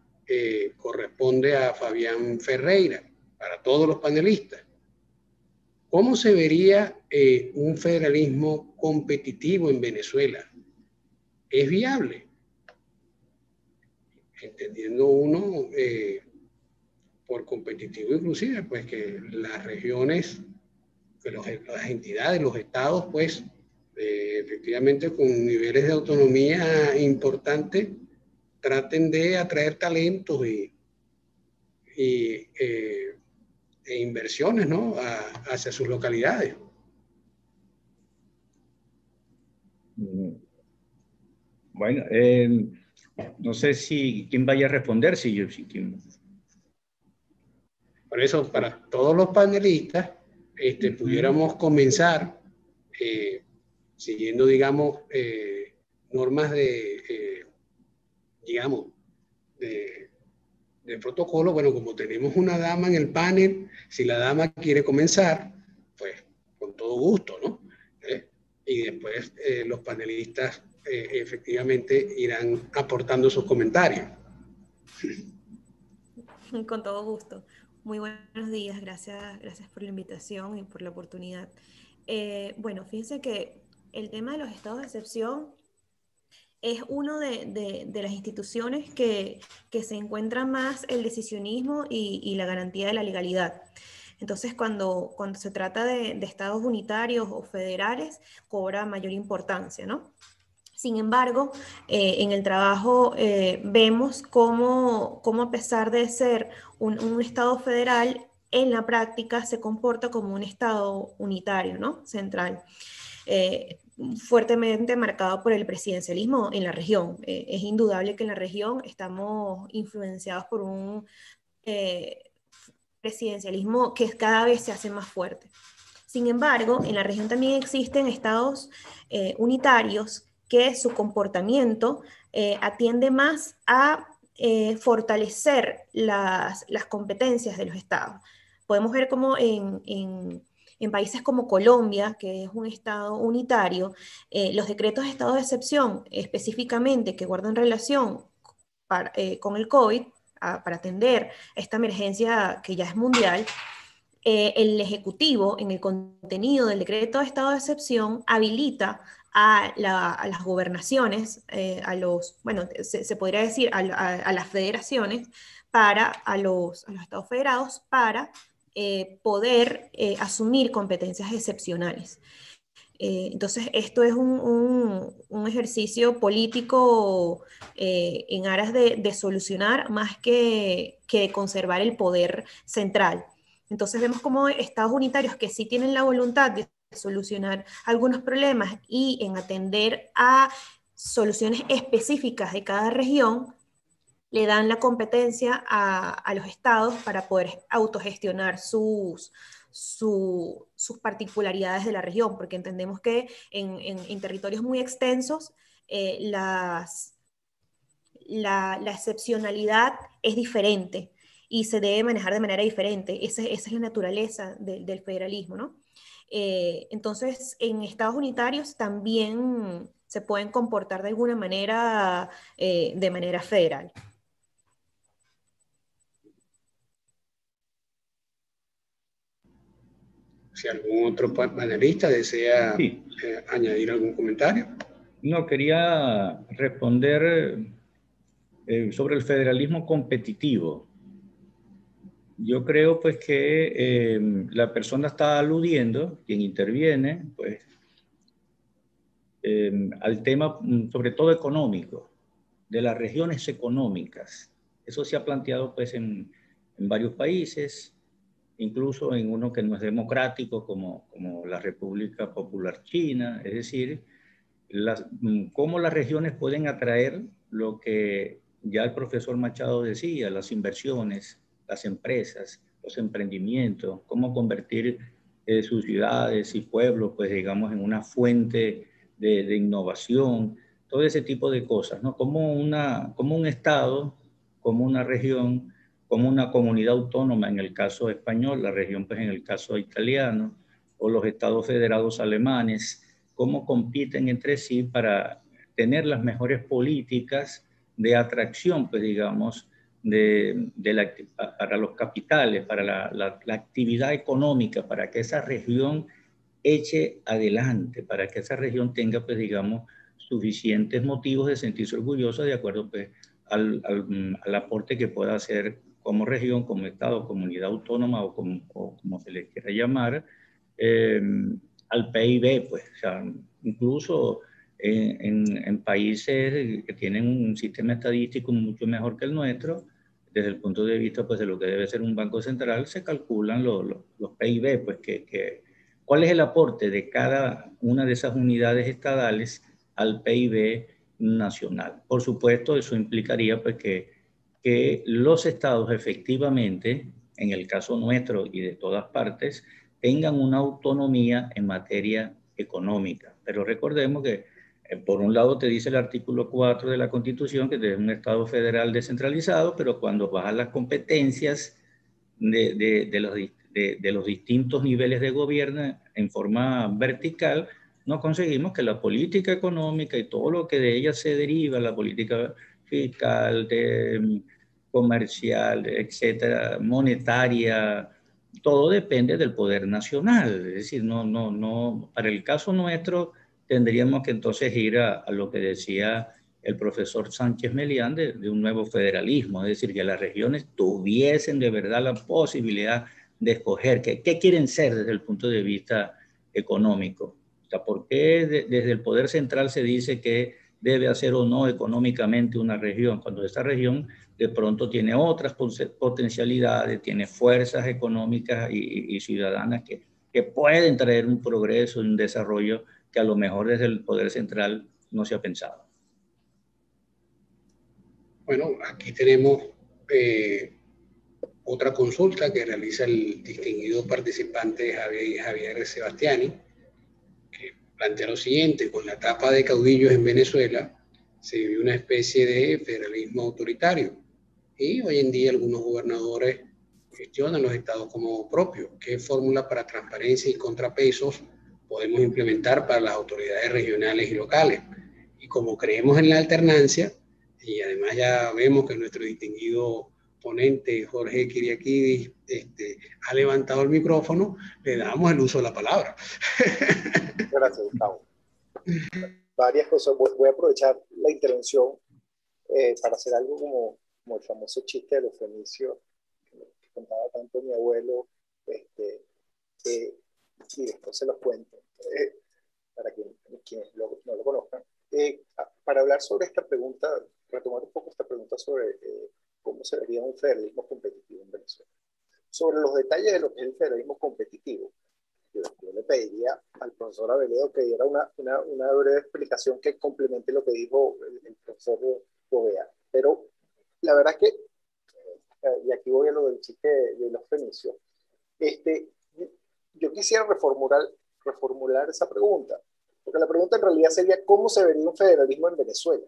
corresponde a Fabián Ferreira, para todos los panelistas. ¿Cómo se vería un federalismo competitivo en Venezuela? ¿Es viable? Entendiendo uno por competitivo inclusive, pues, que las regiones, que las entidades, los estados, pues, efectivamente con niveles de autonomía importantes, traten de atraer talentos e inversiones, ¿no?, hacia sus localidades. Bueno, no sé si quién vaya a responder, si yo, si quién. Por eso, para todos los panelistas, pudiéramos comenzar siguiendo, digamos, normas digamos, de protocolo. Bueno, como tenemos una dama en el panel, si la dama quiere comenzar, pues con todo gusto, ¿no? Y después los panelistas efectivamente irán aportando sus comentarios. Con todo gusto. Muy buenos días, gracias por la invitación y por la oportunidad. Bueno, fíjense que el tema de los estados de excepción es uno de las instituciones que se encuentra más el decisionismo y la garantía de la legalidad. Entonces, cuando se trata de estados unitarios o federales, cobra mayor importancia, ¿no? Sin embargo, en el trabajo vemos cómo a pesar de ser un Estado federal, en la práctica se comporta como un Estado unitario, ¿no?, central, fuertemente marcado por el presidencialismo en la región. Es indudable que en la región estamos influenciados por un presidencialismo que cada vez se hace más fuerte. Sin embargo, en la región también existen estados unitarios que su comportamiento atiende más a fortalecer las competencias de los estados. Podemos ver cómo en países como Colombia, que es un estado unitario, los decretos de estado de excepción específicamente que guardan relación con el COVID, para atender esta emergencia que ya es mundial, el Ejecutivo, en el contenido del decreto de estado de excepción, habilita a las gobernaciones, bueno, se podría decir a las federaciones, a los estados federados, para poder asumir competencias excepcionales. Entonces, esto es un ejercicio político en aras de solucionar más que de conservar el poder central. Entonces vemos como estados unitarios que sí tienen la voluntad de solucionar algunos problemas y en atender a soluciones específicas de cada región, le dan la competencia a los estados para poder autogestionar sus particularidades de la región, porque entendemos que en territorios muy extensos la excepcionalidad es diferente y se debe manejar de manera diferente. Esa es la naturaleza del federalismo, ¿no? Entonces, en estados unitarios también se pueden comportar de alguna manera de manera federal. Si algún otro panelista desea añadir algún comentario. No, quería responder sobre el federalismo competitivo. Yo creo pues que la persona está aludiendo, quien interviene, pues, al tema sobre todo económico, de las regiones económicas. Eso se ha planteado pues en varios países, incluso en uno que no es democrático como la República Popular China, es decir, cómo las regiones pueden atraer lo que ya el profesor Machado decía, las inversiones, las empresas, los emprendimientos, cómo convertir sus ciudades y pueblos, pues digamos, en una fuente de innovación, todo ese tipo de cosas, ¿no? Como un estado, como una región, como una comunidad autónoma en el caso español, la región pues en el caso italiano, o los estados federados alemanes, cómo compiten entre sí para tener las mejores políticas de atracción, pues digamos, para los capitales, para la actividad económica, para que esa región eche adelante, para que esa región tenga, pues digamos, suficientes motivos de sentirse orgullosa de acuerdo pues, al aporte que pueda hacer como región, como estado, comunidad autónoma o como se le quiera llamar, al PIB, pues, o sea, incluso en países que tienen un sistema estadístico mucho mejor que el nuestro, desde el punto de vista pues, de lo que debe ser un banco central, se calculan los PIB, pues, cuál es el aporte de cada una de esas unidades estadales al PIB nacional. Por supuesto, eso implicaría pues, que los estados efectivamente, en el caso nuestro y de todas partes, tengan una autonomía en materia económica. Pero recordemos que, por un lado, te dice el artículo 4 de la Constitución que es un Estado federal descentralizado, pero cuando vas a las competencias de los distintos niveles de gobierno en forma vertical, no conseguimos que la política económica y todo lo que de ella se deriva, la política fiscal, comercial, etcétera, monetaria, todo depende del poder nacional. Es decir, no, para el caso nuestro tendríamos que entonces ir a lo que decía el profesor Sánchez Melián de un nuevo federalismo, es decir, que las regiones tuviesen de verdad la posibilidad de escoger qué quieren ser desde el punto de vista económico. O sea, ¿por qué desde el poder central se dice que debe hacer o no económicamente una región, cuando esa región de pronto tiene otras potencialidades, tiene fuerzas económicas y ciudadanas que pueden traer un progreso y un desarrollo que a lo mejor desde el poder central no se ha pensado? Bueno, aquí tenemos otra consulta que realiza el distinguido participante Javier Sebastiani, que plantea lo siguiente: con la etapa de caudillos en Venezuela se vivió una especie de federalismo autoritario y hoy en día algunos gobernadores gestionan los estados como propios. ¿Qué fórmula para transparencia y contrapesos podemos implementar para las autoridades regionales y locales? Y como creemos en la alternancia, y además ya vemos que nuestro distinguido ponente Jorge Kiriakidis ha levantado el micrófono, le damos el uso de la palabra. Gracias, Gustavo. Varias cosas. Voy a aprovechar la intervención para hacer algo como el famoso chiste de los fenicios que contaba tanto mi abuelo, y después se los cuento, para quienes no lo conozcan. Para hablar sobre esta pregunta, retomar un poco esta pregunta sobre cómo se vería un federalismo competitivo en Venezuela. Sobre los detalles de lo que es el federalismo competitivo, yo le pediría al profesor Aveledo que diera una breve explicación que complemente lo que dijo el profesor Gobea. Pero la verdad es que, y aquí voy a lo del chiste de los fenicios, yo quisiera reformular esa pregunta, porque la pregunta en realidad sería ¿cómo se vería un federalismo en Venezuela?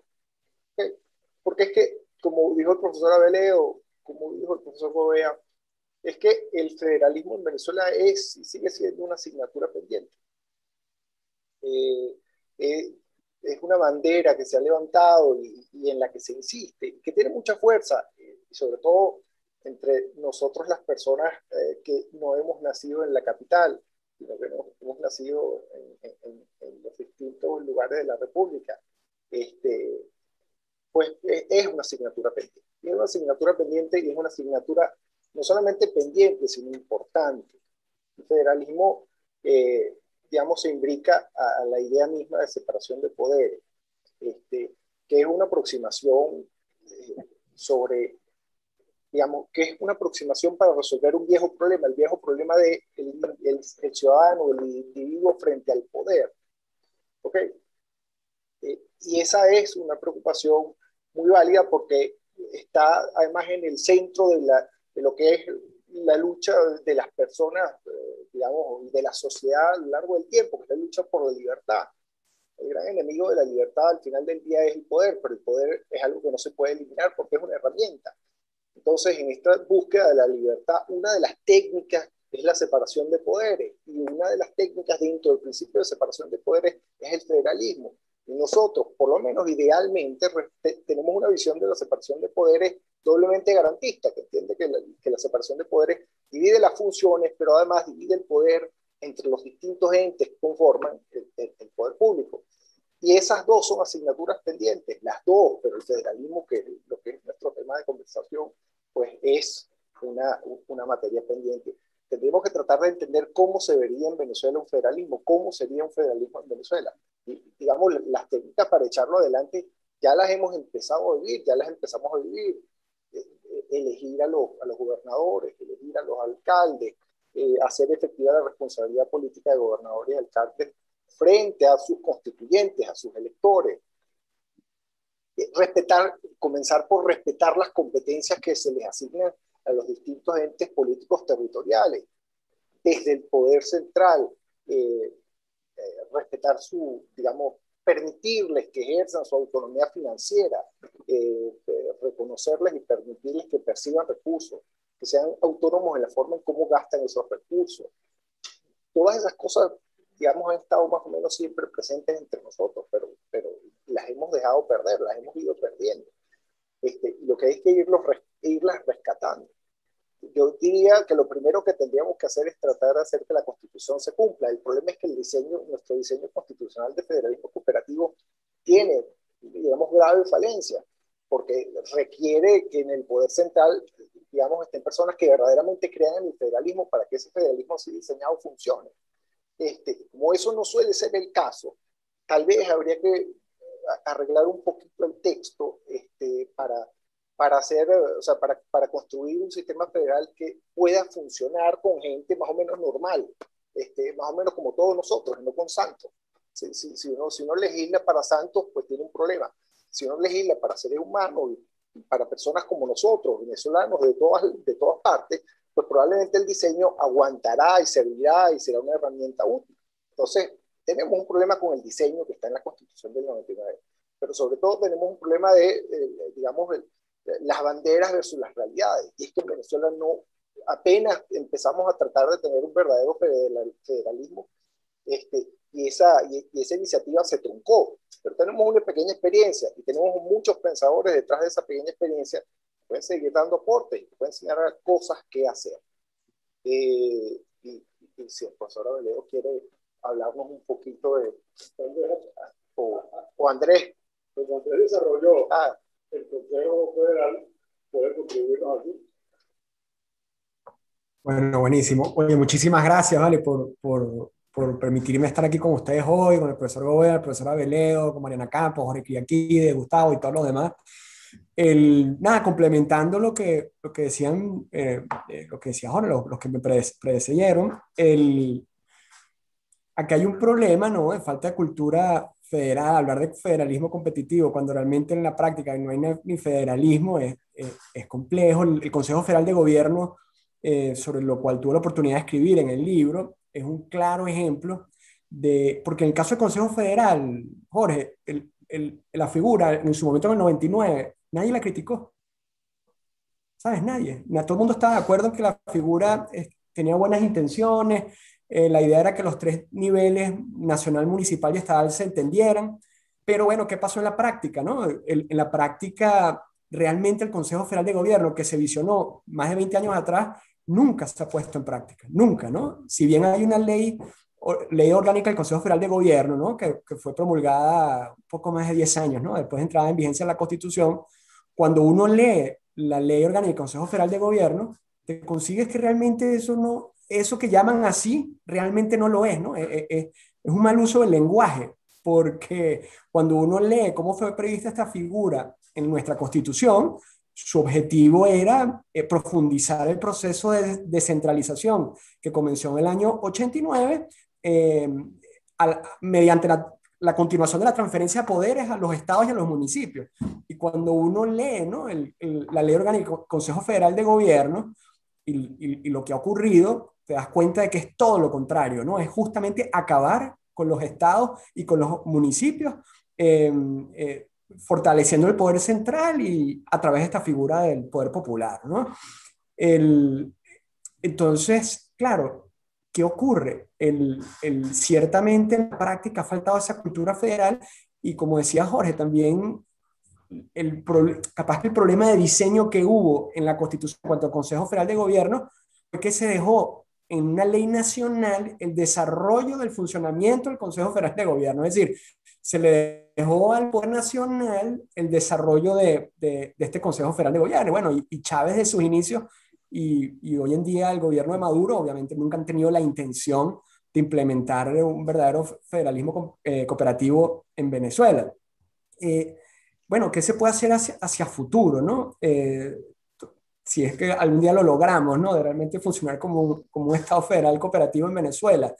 ¿Okay? Porque es que, como dijo el profesor Aveledo, como dijo el profesor Gobea, es que el federalismo en Venezuela es y sigue siendo una asignatura pendiente. Es una bandera que se ha levantado y en la que se insiste, que tiene mucha fuerza, y sobre todo entre nosotros las personas que no hemos nacido en la capital, sino que hemos nacido en los distintos lugares de la República. Pues es una asignatura pendiente. Y es una asignatura pendiente y es una asignatura no solamente pendiente, sino importante. El federalismo, digamos, se imbrica a la idea misma de separación de poderes, que es una aproximación sobre, digamos, que es una aproximación para resolver un viejo problema, el viejo problema del el ciudadano, el individuo frente al poder. ¿Ok? Y esa es una preocupación muy válida porque está además en el centro de lo que es la lucha de las personas, digamos, de la sociedad a lo largo del tiempo, que es la lucha por la libertad. El gran enemigo de la libertad al final del día es el poder, pero el poder es algo que no se puede eliminar porque es una herramienta. Entonces, en esta búsqueda de la libertad, una de las técnicas es la separación de poderes, y una de las técnicas dentro del principio de separación de poderes es el federalismo. Y nosotros, por lo menos idealmente, tenemos una visión de la separación de poderes doblemente garantista, que entiende que la separación de poderes divide las funciones, pero además divide el poder entre los distintos entes que conforman el poder público. Y esas dos son asignaturas pendientes, las dos, pero el federalismo, que es lo que es nuestro tema de conversación, pues es una materia pendiente. Tendríamos que tratar de entender cómo se vería en Venezuela un federalismo, cómo sería un federalismo en Venezuela. Y, digamos, las técnicas para echarlo adelante ya las hemos empezado a vivir, ya las empezamos a vivir. Elegir a los gobernadores, elegir a los alcaldes, hacer efectiva la responsabilidad política de gobernadores y alcaldes frente a sus constituyentes, a sus electores. Comenzar por respetar las competencias que se les asignan a los distintos entes políticos territoriales, desde el poder central, respetar digamos, permitirles que ejerzan su autonomía financiera, reconocerles y permitirles que perciban recursos, que sean autónomos en la forma en cómo gastan esos recursos. Todas esas cosas, digamos, han estado más o menos siempre presentes entre nosotros, pero las hemos dejado perder, las hemos ido perdiendo. Lo que hay que irlas rescatando. Yo diría que lo primero que tendríamos que hacer es tratar de hacer que la Constitución se cumpla. El problema es que nuestro diseño constitucional de federalismo cooperativo tiene, digamos, grave falencia, porque requiere que en el poder central, digamos, estén personas que verdaderamente crean en el federalismo para que ese federalismo así diseñado funcione. Como eso no suele ser el caso, tal vez habría que arreglar un poquito el texto para construir un sistema federal que pueda funcionar con gente más o menos normal, más o menos como todos nosotros, no con santos. Si uno legisla para santos, pues tiene un problema. Si uno legisla para seres humanos y para personas como nosotros, venezolanos de todas partes, pues probablemente el diseño aguantará y servirá y será una herramienta útil. Entonces, tenemos un problema con el diseño que está en la Constitución del 99, pero sobre todo tenemos un problema digamos, las banderas versus las realidades. Y es que en Venezuela apenas empezamos a tratar de tener un verdadero federalismo, y esa iniciativa se truncó. Pero tenemos una pequeña experiencia y tenemos muchos pensadores detrás de esa pequeña experiencia pueden seguir dando aportes, te pueden enseñar cosas que hacer. Y si el profesor Aveledo quiere hablarnos un poquito de... O Andrés. Pues Andrés desarrolló el Consejo Federal, puede contribuirnos aquí. Bueno, buenísimo. Oye, muchísimas gracias, ¿vale? Por permitirme estar aquí con ustedes hoy, con el profesor Gobea, el profesor Aveledo, con Mariana Campos, Jorge Quillaquide, Gustavo y todos los demás. Nada, complementando lo que decían, lo que decía Jorge, los que me predecieron, aquí hay un problema, ¿no? De falta de cultura federal, hablar de federalismo competitivo, cuando realmente en la práctica no hay ni federalismo, es complejo. El Consejo Federal de Gobierno, sobre lo cual tuve la oportunidad de escribir en el libro, es un claro ejemplo porque en el caso del Consejo Federal, Jorge, la figura en su momento en el 99, nadie la criticó. ¿Sabes? Nadie. Todo el mundo estaba de acuerdo en que la figura tenía buenas intenciones, la idea era que los tres niveles, nacional, municipal y estatal, se entendieran, pero bueno, ¿qué pasó en la práctica, no? En la práctica, realmente el Consejo Federal de Gobierno, que se visionó más de 20 años atrás, nunca se ha puesto en práctica, nunca, ¿no? Si bien hay una ley orgánica del Consejo Federal de Gobierno, ¿no? que fue promulgada un poco más de 10 años, ¿no? Después de entrada en vigencia la Constitución, cuando uno lee la ley orgánica del Consejo Federal de Gobierno, te consigues que realmente eso que llaman así, realmente no lo es, ¿no? Es un mal uso del lenguaje, porque cuando uno lee cómo fue prevista esta figura en nuestra Constitución, su objetivo era profundizar el proceso de descentralización que comenzó en el año 89 mediante la continuación de la transferencia de poderes a los estados y a los municipios. Y cuando uno lee, ¿no? la ley orgánica del Consejo Federal de Gobierno y lo que ha ocurrido, te das cuenta de que es todo lo contrario, ¿no? Es justamente acabar con los estados y con los municipios, fortaleciendo el poder central y a través de esta figura del poder popular, ¿no? Entonces, claro, ¿qué ocurre? Ciertamente en la práctica ha faltado esa cultura federal y, como decía Jorge, también capaz que el problema de diseño que hubo en la Constitución en cuanto al Consejo Federal de Gobierno fue que se dejó en una ley nacional el desarrollo del funcionamiento del Consejo Federal de Gobierno. Es decir, se le dejó al Poder Nacional el desarrollo de este Consejo Federal de Gobierno. Bueno, y Chávez de sus inicios y hoy en día el gobierno de Maduro obviamente nunca han tenido la intención de implementar un verdadero federalismo cooperativo en Venezuela. Bueno, ¿qué se puede hacer hacia futuro, ¿no? Si es que algún día lo logramos, ¿no? De realmente funcionar como un Estado federal cooperativo en Venezuela.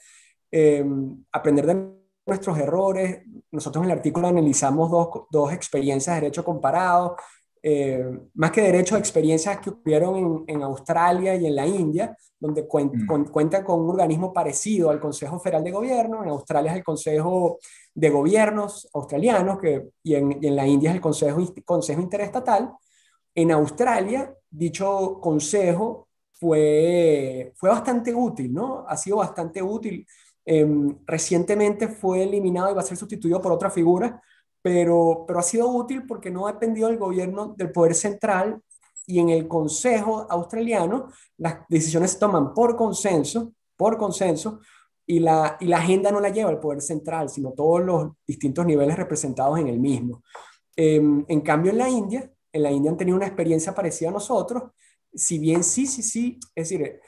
Aprender de nuestros errores. Nosotros en el artículo analizamos dos experiencias de derecho comparado, más que derecho, experiencias que ocurrieron en Australia y en la India, donde cuentan con un organismo parecido al Consejo Federal de Gobierno. En Australia es el Consejo de Gobiernos australianos, y en la India es el Consejo Interestatal. En Australia, dicho consejo fue bastante útil, ¿no? Ha sido bastante útil. Recientemente fue eliminado y va a ser sustituido por otra figura, pero ha sido útil porque no ha dependido del gobierno, del poder central, y en el Consejo australiano las decisiones se toman por consenso, y la agenda no la lleva el poder central, sino todos los distintos niveles representados en el mismo. En cambio, en la India han tenido una experiencia parecida a nosotros, si bien sí, es decir,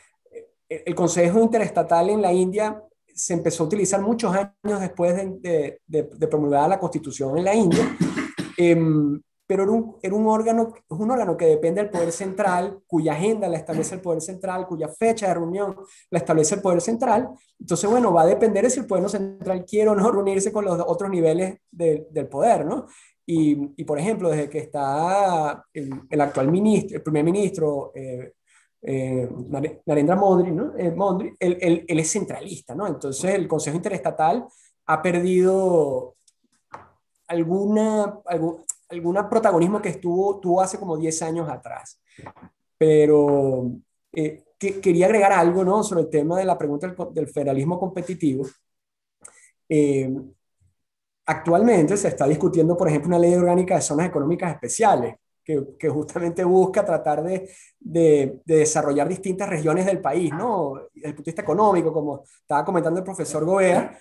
el Consejo Interestatal en la India se empezó a utilizar muchos años después de promulgada la Constitución en la India, pero es un órgano que depende del poder central, cuya agenda la establece el poder central, cuya fecha de reunión la establece el poder central. Entonces, bueno, va a depender de si el poder central quiere o no reunirse con los otros niveles del poder, ¿no? Y por ejemplo, desde que está el actual ministro, el primer ministro, Narendra Modi, ¿no? Él es centralista, ¿no? Entonces el Consejo Interestatal ha perdido algún protagonismo que tuvo hace como 10 años atrás. Pero quería agregar algo, ¿no? Sobre el tema de la pregunta del federalismo competitivo. Actualmente se está discutiendo, por ejemplo, una ley orgánica de zonas económicas especiales, que justamente busca tratar de desarrollar distintas regiones del país, ¿no? Desde el punto de vista económico, como estaba comentando el profesor Gobea,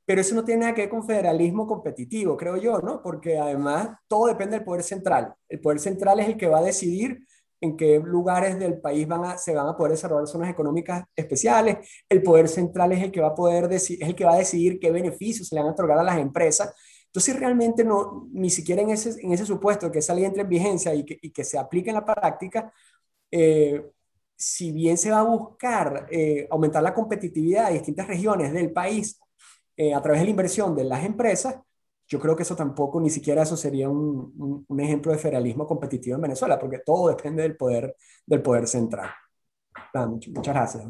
pero eso no tiene nada que ver con federalismo competitivo, creo yo, ¿no? Porque además todo depende del poder central. El poder central es el que va a decidir en qué lugares del país se van a poder desarrollar zonas económicas especiales. El poder central es el que va a poder es el que va a decidir qué beneficios se le van a otorgar a las empresas. Entonces, realmente no, ni siquiera en ese supuesto de que esa ley entre en vigencia y que se aplique en la práctica, si bien se va a buscar aumentar la competitividad de distintas regiones del país a través de la inversión de las empresas, yo creo que eso tampoco, ni siquiera eso sería un ejemplo de federalismo competitivo en Venezuela, porque todo depende del poder central. Muchas gracias.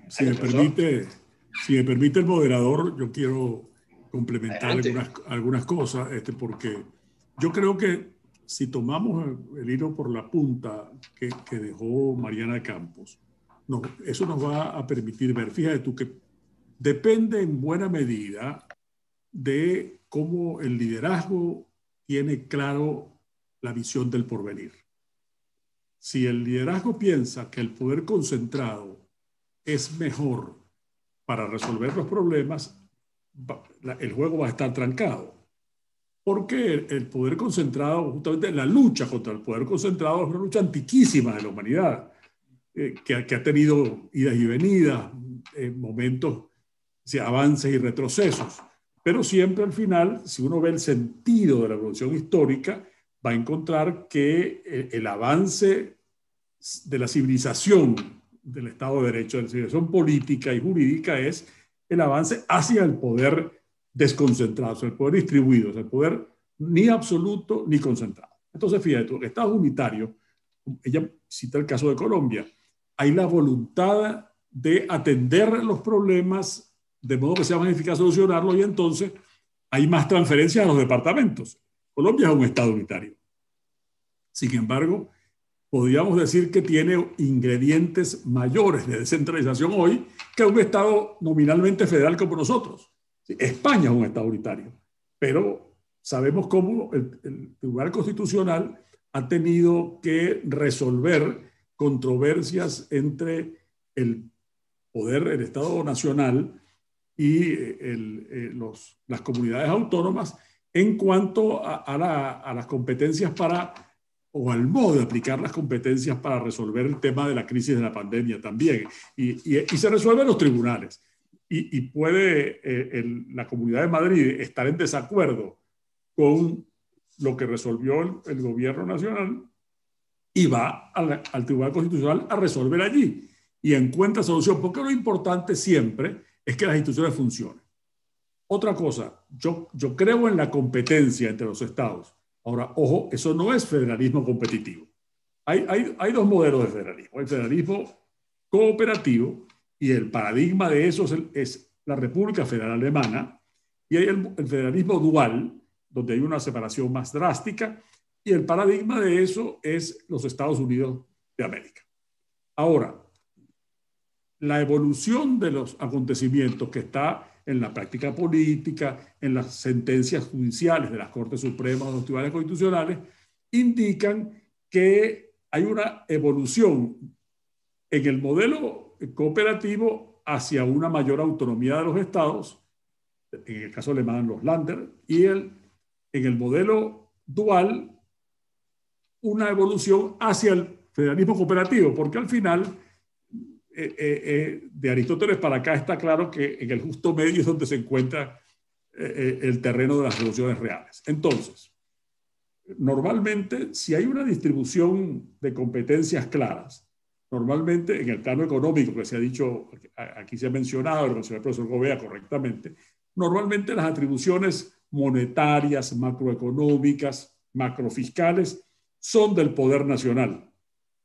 Si me permite el moderador, yo quiero complementar algunas cosas, porque yo creo que si tomamos el hilo por la punta que dejó Mariana Campos, eso nos va a permitir ver, fíjate tú, que depende en buena medida de cómo el liderazgo tiene claro la visión del porvenir. Si el liderazgo piensa que el poder concentrado es mejor para resolver los problemas, el juego va a estar trancado. Porque el poder concentrado, justamente la lucha contra el poder concentrado es una lucha antiquísima de la humanidad, que ha tenido idas y venidas, momentos de avances y retrocesos. Pero siempre al final, si uno ve el sentido de la evolución histórica, va a encontrar que el avance de la civilización, del Estado de Derecho, de la civilización política y jurídica, es el avance hacia el poder desconcentrado, o sea, el poder distribuido, o sea, el poder ni absoluto ni concentrado. Entonces, fíjate tú, el Estado unitario, ella cita el caso de Colombia, hay la voluntad de atender los problemas de modo que sea más eficaz solucionarlos, y entonces hay más transferencias a los departamentos. Colombia es un Estado unitario. Sin embargo, podríamos decir que tiene ingredientes mayores de descentralización hoy que un Estado nominalmente federal como nosotros. España es un Estado unitario, pero sabemos cómo el Tribunal Constitucional ha tenido que resolver controversias entre el poder, el Estado nacional y las comunidades autónomas en cuanto a las competencias o al modo de aplicar las competencias para resolver el tema de la crisis de la pandemia también. Y se resuelve en los tribunales. Y puede la Comunidad de Madrid estar en desacuerdo con lo que resolvió el gobierno nacional y va al Tribunal Constitucional a resolver allí y encuentra solución, porque lo importante siempre es que las instituciones funcionen. Otra cosa, yo creo en la competencia entre los estados. Ahora, ojo, eso no es federalismo competitivo. Hay dos modelos de federalismo. El federalismo cooperativo, y el paradigma de eso es la República Federal Alemana, y hay el federalismo dual, donde hay una separación más drástica, y el paradigma de eso es los Estados Unidos de América. Ahora, la evolución de los acontecimientos que está en la práctica política, en las sentencias judiciales de las Cortes Supremas o los tribunales constitucionales, indican que hay una evolución en el modelo cooperativo hacia una mayor autonomía de los estados, en el caso alemán los Länder, y en el modelo dual una evolución hacia el federalismo cooperativo, porque al final de Aristóteles para acá está claro que en el justo medio es donde se encuentra el terreno de las soluciones reales. Entonces, normalmente, si hay una distribución de competencias claras, normalmente en el plano económico que se ha dicho, aquí se ha mencionado, lo mencionó el profesor Gobea correctamente, normalmente las atribuciones monetarias, macroeconómicas, macrofiscales son del poder nacional,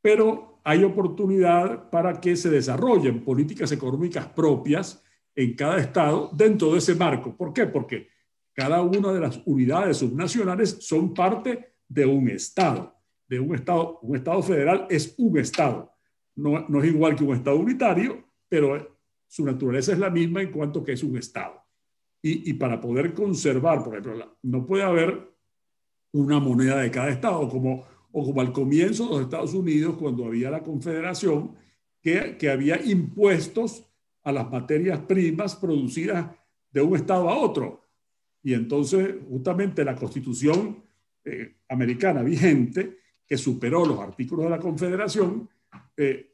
pero hay oportunidad para que se desarrollen políticas económicas propias en cada estado dentro de ese marco. ¿Por qué? Porque cada una de las unidades subnacionales son parte de un estado. Un estado federal es un estado. No es igual que un estado unitario, pero su naturaleza es la misma en cuanto que es un estado. Y para poder conservar, por ejemplo, no puede haber una moneda de cada estado, o como al comienzo de los Estados Unidos, cuando había la Confederación, que había impuestos a las materias primas producidas de un estado a otro. Y entonces, justamente la Constitución americana vigente, que superó los artículos de la Confederación,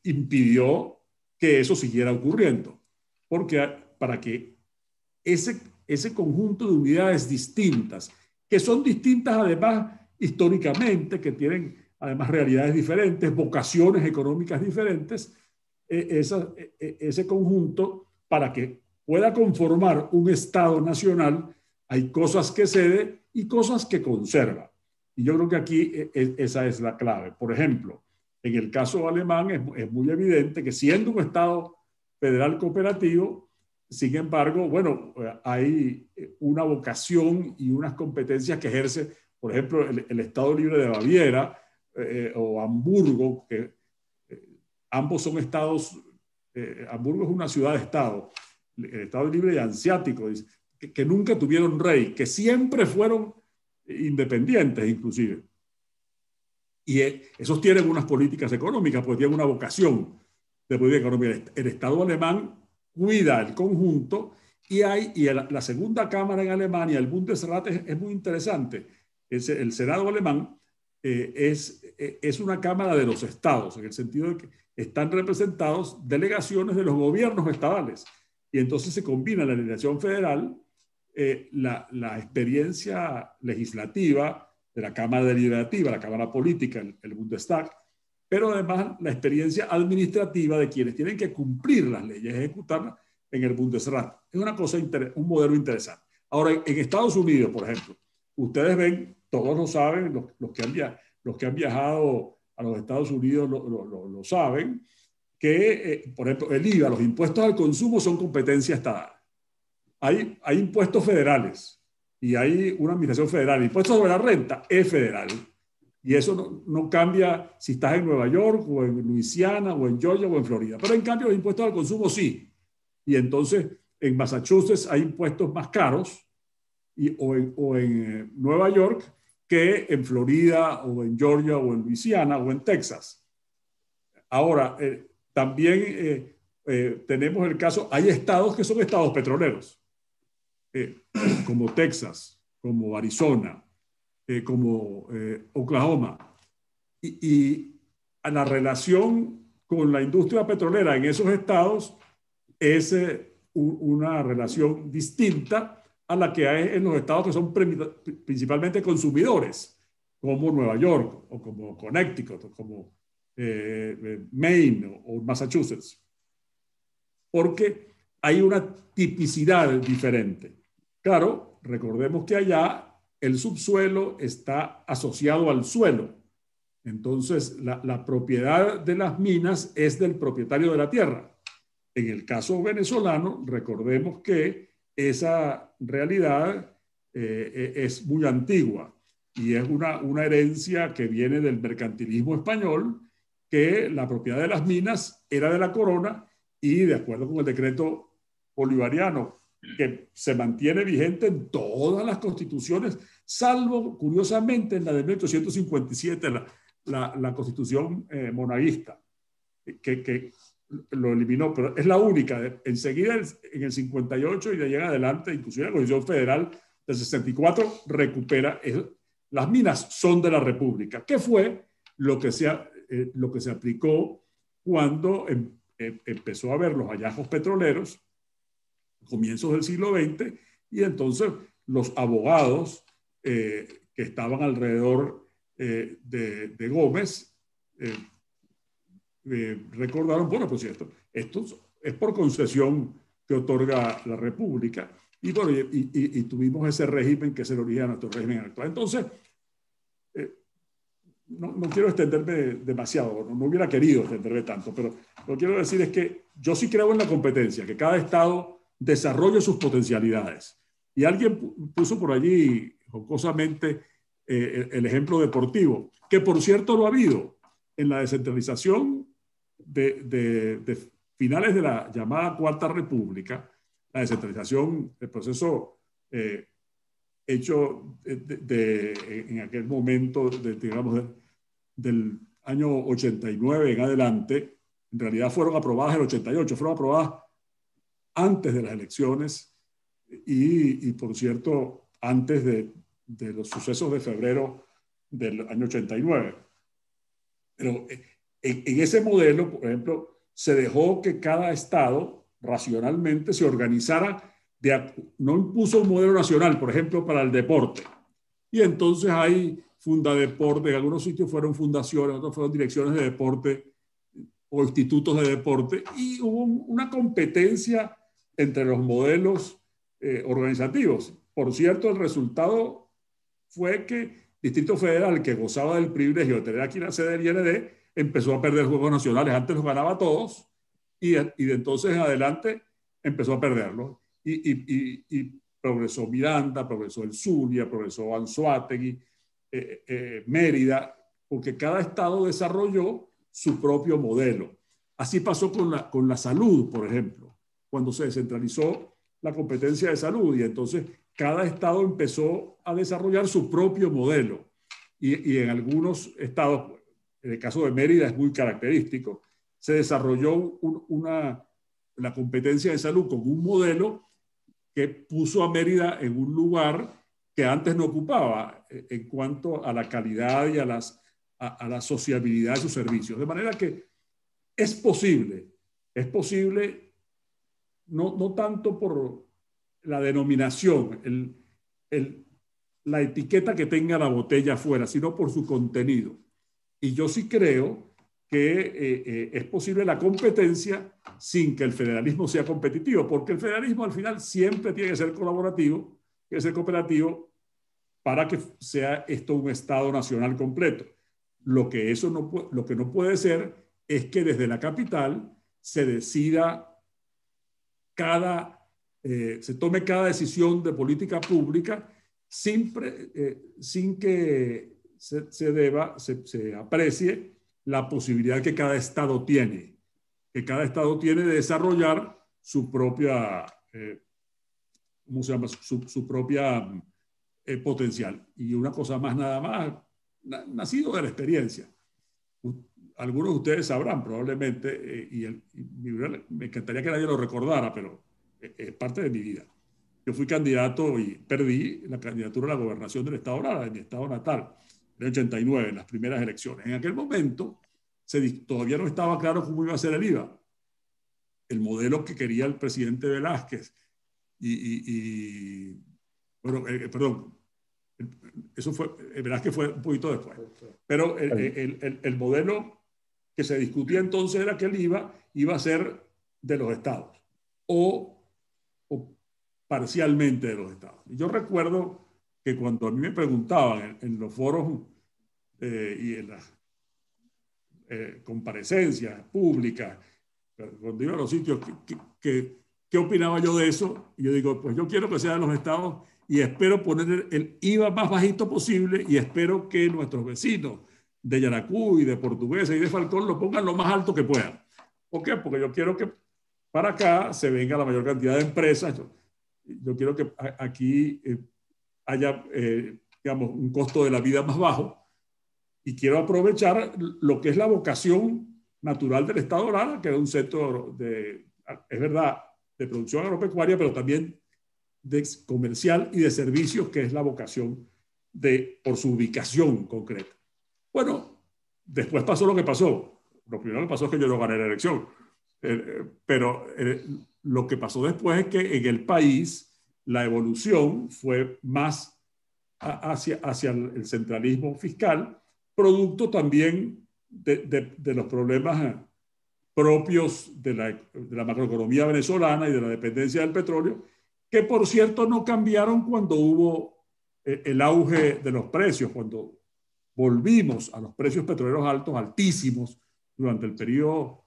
impidió que eso siguiera ocurriendo. Porque para que ese conjunto de unidades distintas, que son distintas además históricamente, que tienen además realidades diferentes, vocaciones económicas diferentes, ese conjunto, para que pueda conformar un Estado nacional, hay cosas que cede y cosas que conserva. Y yo creo que aquí esa es la clave. Por ejemplo, en el caso alemán es muy evidente que siendo un Estado federal cooperativo, sin embargo, bueno, hay una vocación y unas competencias que ejerce, por ejemplo, el Estado Libre de Baviera o Hamburgo, que ambos son estados. Hamburgo es una ciudad-estado, el Estado Libre y Hanseático, que nunca tuvieron rey, que siempre fueron independientes inclusive. Y esos tienen unas políticas económicas, pues tienen una vocación de política económica. El Estado alemán cuida el conjunto y la segunda cámara en Alemania, el Bundesrat, es muy interesante. El Senado alemán es una cámara de los estados, en el sentido de que están representados delegaciones de los gobiernos estadales. Y entonces se combina la legislación federal, la experiencia legislativa de la Cámara Deliberativa, la Cámara Política, el Bundestag, pero además la experiencia administrativa de quienes tienen que cumplir las leyes, ejecutarlas en el Bundesrat. Es una cosa, un modelo interesante. Ahora, en Estados Unidos, por ejemplo, ustedes ven, todos lo saben, los que han viajado a los Estados Unidos lo saben, que, por ejemplo, el IVA, los impuestos al consumo son competencia estatal. Hay impuestos federales y hay una administración federal. El impuesto sobre la renta es federal. Y eso no cambia si estás en Nueva York o en Luisiana o en Georgia o en Florida. Pero en cambio los impuestos al consumo sí. Y entonces en Massachusetts hay impuestos más caros o en Nueva York que en Florida o en Georgia o en Luisiana o en Texas. Ahora, también tenemos el caso, hay estados que son estados petroleros, como Texas, como Arizona, como Oklahoma. Y la relación con la industria petrolera en esos estados es una relación distinta a la que hay en los estados que son principalmente consumidores, como Nueva York, o como Connecticut, o como Maine o Massachusetts. Porque hay una tipicidad diferente. Claro, recordemos que allá el subsuelo está asociado al suelo. Entonces, la propiedad de las minas es del propietario de la tierra. En el caso venezolano, recordemos que esa realidad es muy antigua y es una herencia que viene del mercantilismo español, que la propiedad de las minas era de la corona y, de acuerdo con el decreto bolivariano, que se mantiene vigente en todas las constituciones, salvo, curiosamente, en la de 1857, la constitución monaguista, que lo eliminó, pero es la única. Enseguida, en el 58 y de allá en adelante, inclusive la Constitución Federal del 64 recupera. Las minas son de la República. ¿Qué fue lo que se aplicó cuando empezó a haber los hallazgos petroleros, comienzos del siglo XX, y entonces los abogados que estaban alrededor de Gómez recordaron, bueno, pues esto es por concesión que otorga la República, y bueno, y tuvimos ese régimen que es el origen de nuestro régimen actual. Entonces, no quiero extenderme demasiado, no hubiera querido extenderme tanto, pero lo que quiero decir es que yo sí creo en la competencia, que cada estado desarrolle sus potencialidades. Y alguien puso por allí jocosamente el ejemplo deportivo, que por cierto lo ha habido en la descentralización de finales de la llamada Cuarta República, la descentralización, el proceso hecho en aquel momento, digamos, del año 89 en adelante, en realidad fueron aprobadas en el 88, fueron aprobadas antes de las elecciones y por cierto, antes de los sucesos de febrero del año 89. Pero en ese modelo, por ejemplo, se dejó que cada estado racionalmente se organizara, no impuso un modelo nacional, por ejemplo, para el deporte. Y entonces hay Fundadeporte, en algunos sitios fueron fundaciones, otros fueron direcciones de deporte o institutos de deporte, y hubo una competencia entre los modelos organizativos. Por cierto, el resultado fue que Distrito Federal, que gozaba del privilegio de tener aquí la sede del IND, empezó a perder juegos nacionales. Antes los ganaba todos y de entonces en adelante empezó a perderlos. Y progresó Miranda, progresó el Zulia, progresó Anzoátegui, Mérida, porque cada estado desarrolló su propio modelo. Así pasó con la salud, por ejemplo, cuando se descentralizó la competencia de salud y entonces cada estado empezó a desarrollar su propio modelo. Y en algunos estados, en el caso de Mérida es muy característico, se desarrolló la competencia de salud con un modelo que puso a Mérida en un lugar que antes no ocupaba en cuanto a la calidad y a la sociabilidad de sus servicios. De manera que es posible no tanto por la denominación, la etiqueta que tenga la botella afuera, sino por su contenido. Y yo sí creo que es posible la competencia sin que el federalismo sea competitivo, porque el federalismo al final siempre tiene que ser colaborativo, tiene que ser cooperativo para que sea esto un Estado nacional completo. Lo que no puede ser es que desde la capital se decida se tome cada decisión de política pública sin que se aprecie la posibilidad que cada estado tiene de desarrollar su propia, ¿cómo se llama? Su propia potencial. Y una cosa más, nada más, nacido de la experiencia. Algunos de ustedes sabrán probablemente, me encantaría que nadie lo recordara, pero es parte de mi vida. Yo fui candidato y perdí la candidatura a la gobernación del estado Lara, de mi estado natal, en el 89, en las primeras elecciones. En aquel momento todavía no estaba claro cómo iba a ser el IVA, el modelo que quería el presidente Velázquez. Bueno, perdón, eso fue, Velázquez fue un poquito después. Pero el modelo que se discutía entonces era que el IVA iba a ser de los estados o parcialmente de los estados. Y yo recuerdo que cuando a mí me preguntaban en los foros y en las comparecencias públicas, cuando iba a los sitios, ¿qué opinaba yo de eso? Y yo digo, pues yo quiero que sea de los estados y espero poner el IVA más bajito posible y espero que nuestros vecinos de Yaracuy, de Portuguesa y de Falcón lo pongan lo más alto que puedan. ¿Por qué? Porque yo quiero que para acá se venga la mayor cantidad de empresas. Yo quiero que aquí haya, digamos, un costo de la vida más bajo y quiero aprovechar lo que es la vocación natural del Estado Lara, que es un sector es verdad, de producción agropecuaria, pero también de comercial y de servicios, que es la vocación por su ubicación concreta. Bueno, después pasó lo que pasó. Lo primero que pasó es que yo no gané la elección. Pero lo que pasó después es que en el país la evolución fue más hacia el centralismo fiscal, producto también de los problemas propios de la macroeconomía venezolana y de la dependencia del petróleo, que por cierto no cambiaron cuando hubo el auge de los precios, cuando volvimos a los precios petroleros altos, altísimos, durante el periodo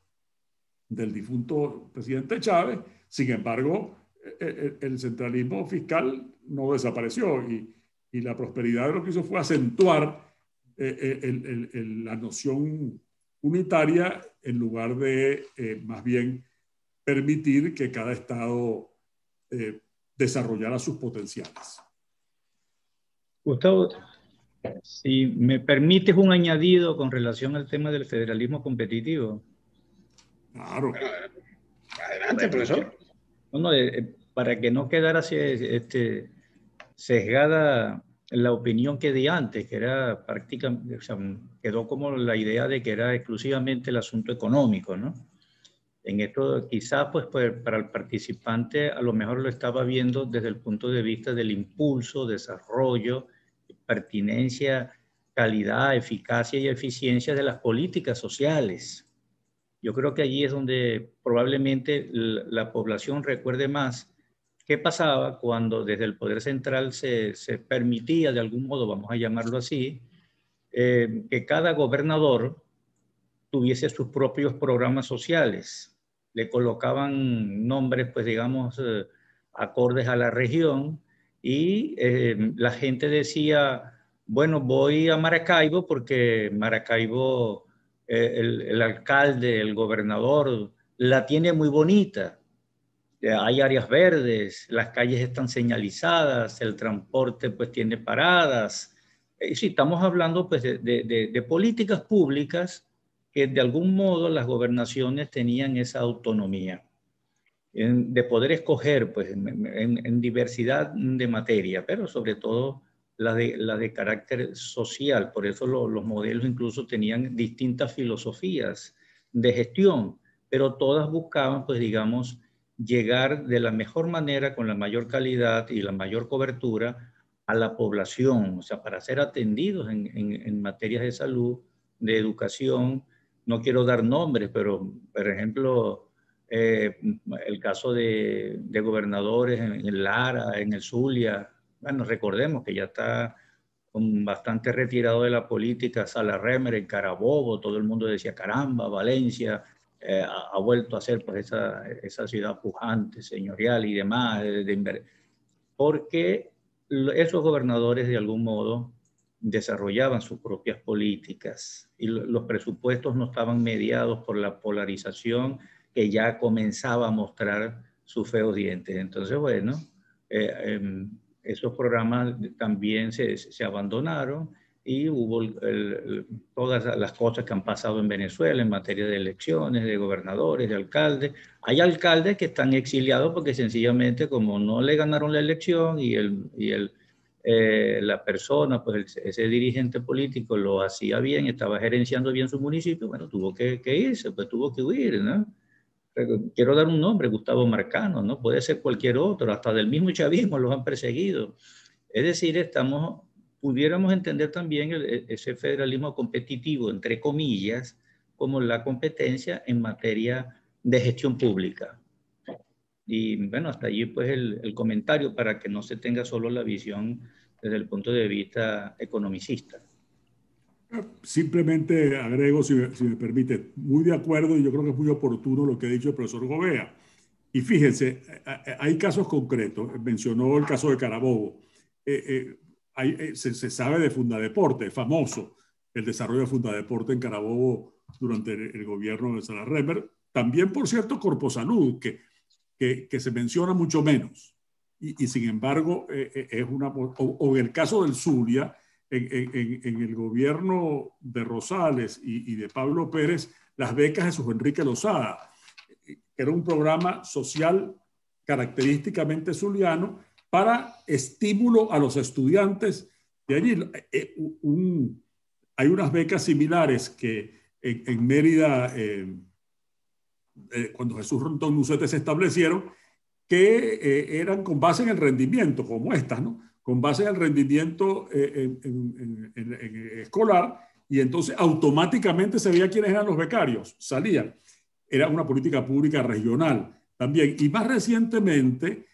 del difunto presidente Chávez. Sin embargo, el centralismo fiscal no desapareció y la prosperidad lo que hizo fue acentuar la noción unitaria en lugar de más bien permitir que cada estado desarrollara sus potenciales. Gustavo, si me permites un añadido con relación al tema del federalismo competitivo. Claro. Adelante, profesor. No, para que no quedara sesgada la opinión que di antes, que era prácticamente, o sea, quedó como la idea de que era exclusivamente el asunto económico, ¿no? En esto quizás pues para el participante a lo mejor lo estaba viendo desde el punto de vista del impulso, desarrollo, pertinencia, calidad, eficacia y eficiencia de las políticas sociales. Yo creo que allí es donde probablemente la población recuerde más qué pasaba cuando desde el Poder Central se permitía, de algún modo, vamos a llamarlo así, que cada gobernador tuviese sus propios programas sociales. Le colocaban nombres, pues digamos, acordes a la región y la gente decía, bueno, voy a Maracaibo porque Maracaibo, el alcalde, el gobernador, la tiene muy bonita. Hay áreas verdes, las calles están señalizadas, el transporte pues tiene paradas. Sí, estamos hablando pues de políticas públicas que de algún modo las gobernaciones tenían esa autonomía de poder escoger pues en diversidad de materia, pero sobre todo la de carácter social. Por eso los modelos incluso tenían distintas filosofías de gestión, pero todas buscaban pues digamos llegar de la mejor manera, con la mayor calidad y la mayor cobertura a la población, o sea, para ser atendidos en materias de salud, de educación. No quiero dar nombres, pero, por ejemplo, el caso de gobernadores en Lara, en el Zulia, bueno, recordemos que ya está bastante retirado de la política, Salahermer en Carabobo, todo el mundo decía, caramba, Valencia, ha vuelto a ser pues esa ciudad pujante, señorial y demás, porque esos gobernadores de algún modo desarrollaban sus propias políticas y los presupuestos no estaban mediados por la polarización que ya comenzaba a mostrar sus feos dientes. Entonces, bueno, esos programas también se abandonaron y hubo todas las cosas que han pasado en Venezuela en materia de elecciones, de gobernadores, de alcaldes. Hay alcaldes que están exiliados porque sencillamente como no le ganaron la elección y la persona, pues ese dirigente político lo hacía bien, estaba gerenciando bien su municipio, bueno, tuvo que irse, pues tuvo que huir, ¿no? Quiero dar un nombre, Gustavo Marcano, ¿no? Puede ser cualquier otro, hasta del mismo chavismo los han perseguido. Es decir, pudiéramos entender también ese federalismo competitivo, entre comillas, como la competencia en materia de gestión pública. Y bueno, hasta allí pues el comentario para que no se tenga solo la visión desde el punto de vista economicista. Simplemente agrego, si me permite, muy de acuerdo y yo creo que es muy oportuno lo que ha dicho el profesor Gobea. Y fíjense, hay casos concretos, mencionó el caso de Carabobo. Se sabe de Fundadeporte, es famoso el desarrollo de Fundadeporte en Carabobo durante el gobierno de Salahermer. También, por cierto, Corposalud, que se menciona mucho menos. Y sin embargo, es o el caso del Zulia, en el gobierno de Rosales y de Pablo Pérez, las becas de Jesús Enrique Lozada. Era un programa social característicamente zuliano para estímulo a los estudiantes de allí. Hay unas becas similares que en Mérida, cuando Jesús Rontón Nucete se establecieron, que eran con base en el rendimiento, como estas, ¿no? Con base en el rendimiento escolar, y entonces automáticamente se veía quiénes eran los becarios, salían. Era una política pública regional también. Y más recientemente,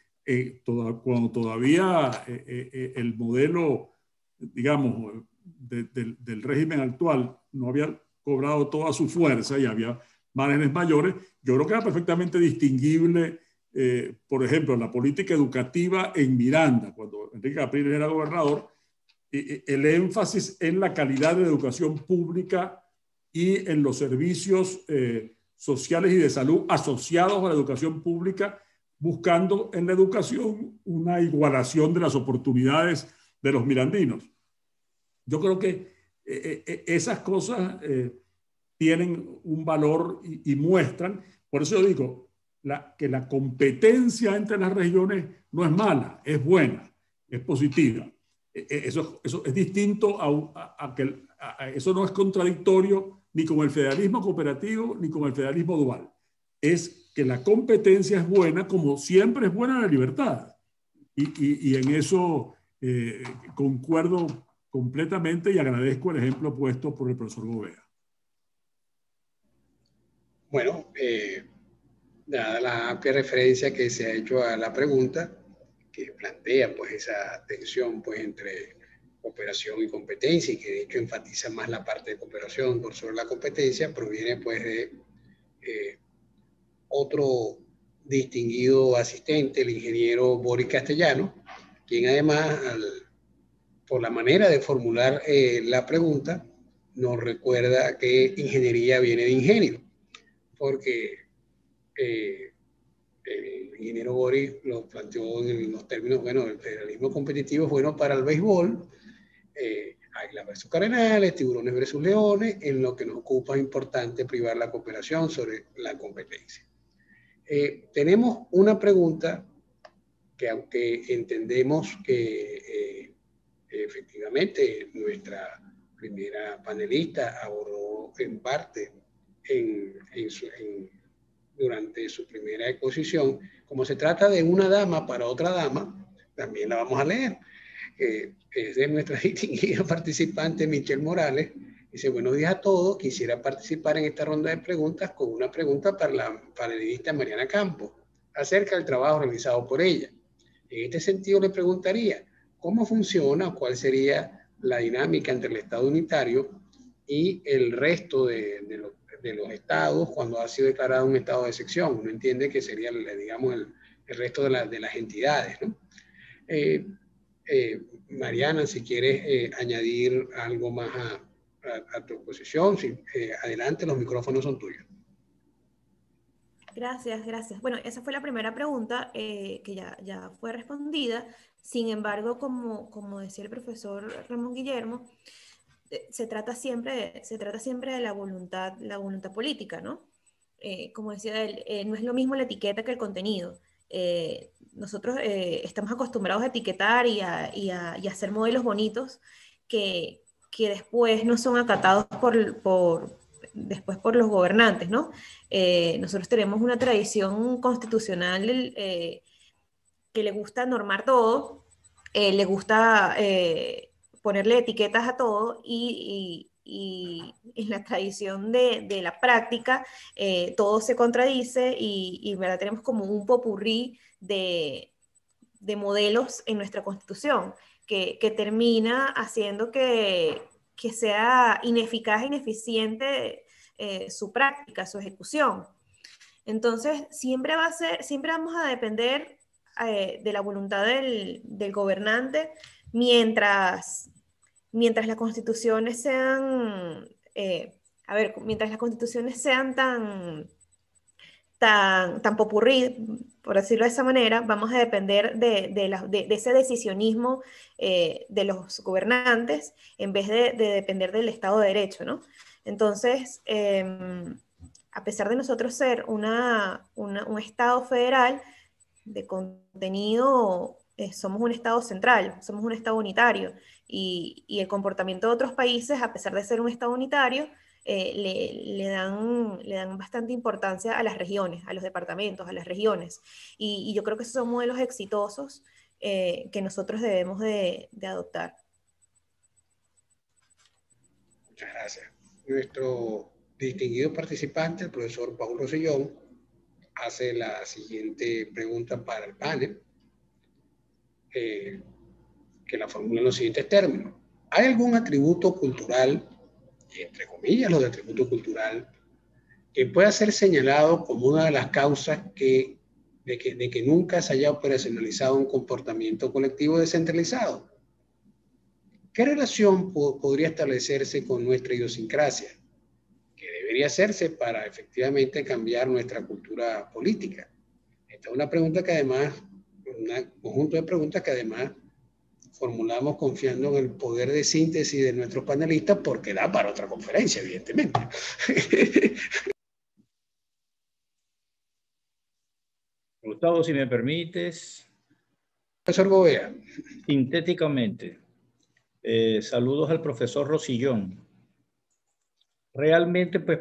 cuando todavía el modelo, digamos, del régimen actual no había cobrado toda su fuerza y había márgenes mayores, yo creo que era perfectamente distinguible, por ejemplo, la política educativa en Miranda, cuando Enrique Capriles era gobernador, el énfasis en la calidad de educación pública y en los servicios sociales y de salud asociados a la educación pública buscando en la educación una igualación de las oportunidades de los mirandinos. Yo creo que esas cosas tienen un valor y muestran, por eso yo digo que la competencia entre las regiones no es mala, es buena, es positiva. Eso es distinto eso no es contradictorio ni con el federalismo cooperativo ni con el federalismo dual. Es que la competencia es buena, como siempre es buena la libertad. Y en eso concuerdo completamente y agradezco el ejemplo puesto por el profesor Gobea. Bueno, dada la amplia referencia que se ha hecho a la pregunta, que plantea pues esa tensión pues entre cooperación y competencia, y que de hecho enfatiza más la parte de cooperación por sobre la competencia, proviene pues de otro distinguido asistente, el ingeniero Boris Castellano, quien además, por la manera de formular la pregunta, nos recuerda que ingeniería viene de ingenio, porque el ingeniero Boris lo planteó en los términos, bueno, el federalismo competitivo es bueno para el béisbol, águilas versus cardenales, tiburones versus leones, en lo que nos ocupa es importante privar la cooperación sobre la competencia. Tenemos una pregunta que, aunque entendemos que efectivamente nuestra primera panelista abordó en parte durante su primera exposición, como se trata de una dama para otra dama, también la vamos a leer. Es de nuestra distinguida participante Michelle Morales. Dice: buenos días a todos, quisiera participar en esta ronda de preguntas con una pregunta para la panelista Mariana Campos acerca del trabajo realizado por ella. En este sentido le preguntaría, ¿cómo funciona o cuál sería la dinámica entre el Estado unitario y el resto de los estados cuando ha sido declarado un estado de excepción? Uno entiende que sería, digamos, el resto de las entidades, ¿no? Mariana, si quieres añadir algo más a tu exposición, adelante, los micrófonos son tuyos. Gracias, gracias. Bueno, esa fue la primera pregunta que ya fue respondida. Sin embargo, como decía el profesor Ramón Guillermo, se trata siempre de la voluntad política, ¿no? Como decía él, no es lo mismo la etiqueta que el contenido. Nosotros estamos acostumbrados a etiquetar y a hacer modelos bonitos que después no son acatados después por los gobernantes, ¿no? Nosotros tenemos una tradición constitucional que le gusta normar todo, le gusta ponerle etiquetas a todo y en la tradición de la práctica todo se contradice y ¿verdad? Tenemos como un popurrí de modelos en nuestra Constitución que termina haciendo que sea ineficaz e ineficiente su práctica, su ejecución. Entonces, siempre vamos a depender de la voluntad del gobernante mientras las constituciones sean, mientras las constituciones sean tan popurrí, por decirlo de esa manera, vamos a depender de ese decisionismo de los gobernantes en vez de depender del Estado de Derecho, ¿no? Entonces, a pesar de nosotros ser un Estado federal de contenido, somos un Estado central, somos un Estado unitario, y el comportamiento de otros países, a pesar de ser un Estado unitario, le dan bastante importancia a las regiones, a los departamentos, a las regiones, y yo creo que esos son modelos exitosos que nosotros debemos de adoptar. Muchas gracias. Nuestro distinguido participante, el profesor Paul Rosellón, hace la siguiente pregunta para el panel, que la formula en los siguientes términos. ¿Hay algún atributo cultural, y entre comillas lo de atributo cultural, que pueda ser señalado como una de las causas de que nunca se haya operacionalizado un comportamiento colectivo descentralizado? ¿Qué relación podría establecerse con nuestra idiosincrasia? ¿Qué debería hacerse para efectivamente cambiar nuestra cultura política? Esta es una pregunta que además, un conjunto de preguntas que además formulamos confiando en el poder de síntesis de nuestros panelistas, porque da para otra conferencia, evidentemente. Gustavo, si me permites. Profesor Gobea. Sintéticamente, saludos al profesor Rosillón. Realmente, pues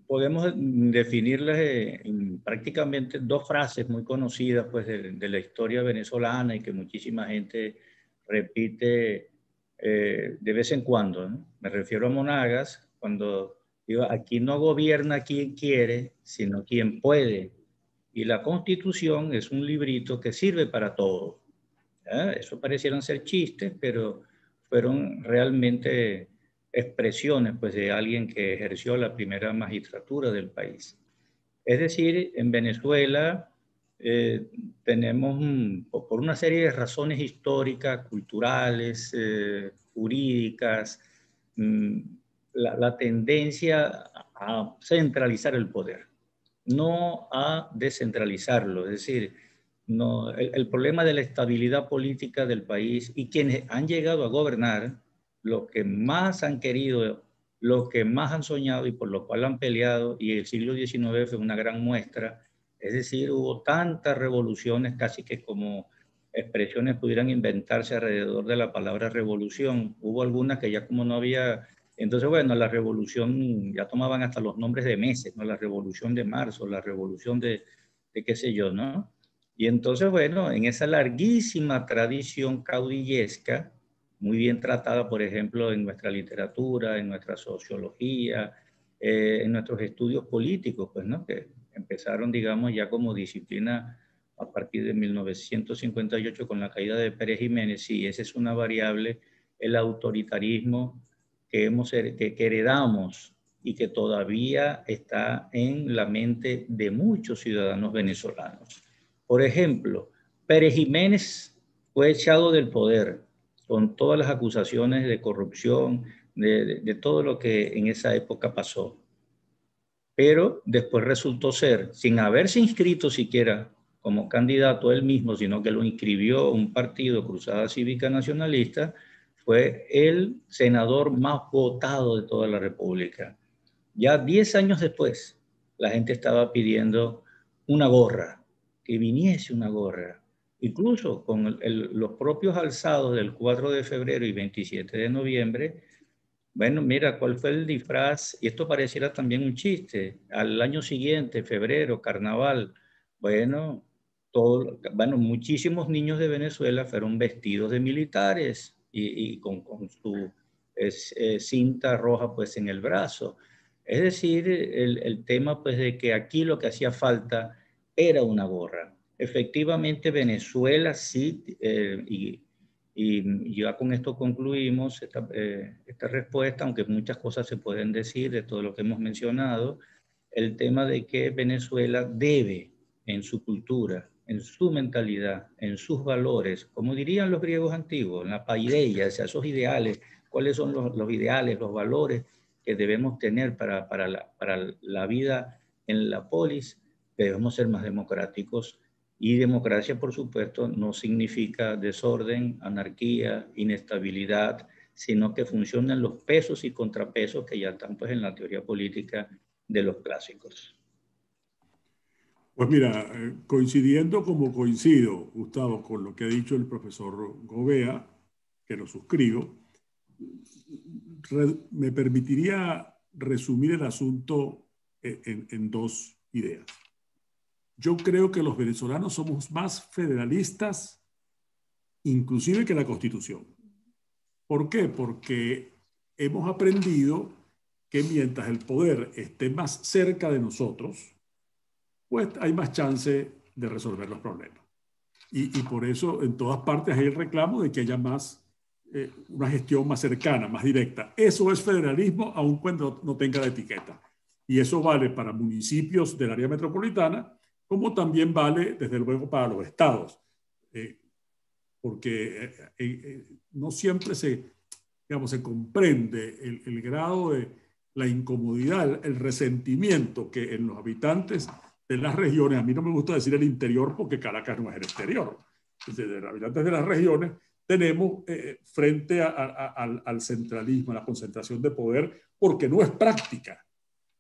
podemos definirlas en prácticamente dos frases muy conocidas pues, de la historia venezolana y que muchísima gente repite de vez en cuando, ¿no? Me refiero a Monagas, cuando digo, aquí no gobierna quien quiere, sino quien puede. Y la Constitución es un librito que sirve para todo. Eso parecieron ser chistes, pero fueron realmente expresiones pues, de alguien que ejerció la primera magistratura del país. Es decir, en Venezuela tenemos, por una serie de razones históricas, culturales, jurídicas, la tendencia a centralizar el poder, no a descentralizarlo. Es decir, no, el problema de la estabilidad política del país y quienes han llegado a gobernar, lo que más han querido, lo que más han soñado y por lo cual han peleado, y el siglo XIX fue una gran muestra. Es decir, hubo tantas revoluciones, casi que como expresiones pudieran inventarse alrededor de la palabra revolución. Hubo algunas que ya como no había... Entonces, bueno, la revolución, ya tomaban hasta los nombres de meses, ¿no? La revolución de marzo, la revolución de qué sé yo, ¿no? Y entonces, bueno, en esa larguísima tradición caudillesca, muy bien tratada, por ejemplo, en nuestra literatura, en nuestra sociología, en nuestros estudios políticos, pues, ¿no? Que empezaron, digamos, ya como disciplina a partir de 1958 con la caída de Pérez Jiménez, y esa es una variable, el autoritarismo que heredamos y que todavía está en la mente de muchos ciudadanos venezolanos. Por ejemplo, Pérez Jiménez fue echado del poder con todas las acusaciones de corrupción, de todo lo que en esa época pasó. Pero después resultó ser, sin haberse inscrito siquiera como candidato él mismo, sino que lo inscribió un partido, Cruzada Cívica Nacionalista, fue el senador más votado de toda la República. Ya 10 años después, la gente estaba pidiendo una gorra, que viniese una gorra. Incluso con los propios alzados del 4 de febrero y 27 de noviembre, bueno, mira, ¿cuál fue el disfraz? Y esto pareciera también un chiste. Al año siguiente, febrero, carnaval, bueno, muchísimos niños de Venezuela fueron vestidos de militares y con su cinta roja pues en el brazo. Es decir, el tema pues de que aquí lo que hacía falta era una gorra. Efectivamente, Venezuela sí, y ya con esto concluimos esta respuesta, aunque muchas cosas se pueden decir de todo lo que hemos mencionado, el tema de que Venezuela debe en su cultura, en su mentalidad, en sus valores, como dirían los griegos antiguos, en la paideia, o sea, esos ideales, cuáles son los ideales, los valores que debemos tener para la vida en la polis. Debemos ser más democráticos. Y democracia, por supuesto, no significa desorden, anarquía, inestabilidad, sino que funcionan los pesos y contrapesos que ya están pues, en la teoría política de los clásicos. Pues mira, coincidiendo como coincido, Gustavo, con lo que ha dicho el profesor Gobea, que lo suscribo, me permitiría resumir el asunto en dos ideas. Yo creo que los venezolanos somos más federalistas, inclusive que la Constitución. ¿Por qué? Porque hemos aprendido que mientras el poder esté más cerca de nosotros, pues hay más chance de resolver los problemas. Y por eso en todas partes hay el reclamo de que haya más, una gestión más cercana, más directa. Eso es federalismo, aun cuando no tenga la etiqueta. Y eso vale para municipios del área metropolitana, como también vale, desde luego, para los estados. Porque no siempre se comprende el grado de la incomodidad, el resentimiento que en los habitantes de las regiones, a mí no me gusta decir el interior porque Caracas no es el exterior, de los habitantes de las regiones, tenemos frente al centralismo, a la concentración de poder, porque no es práctica.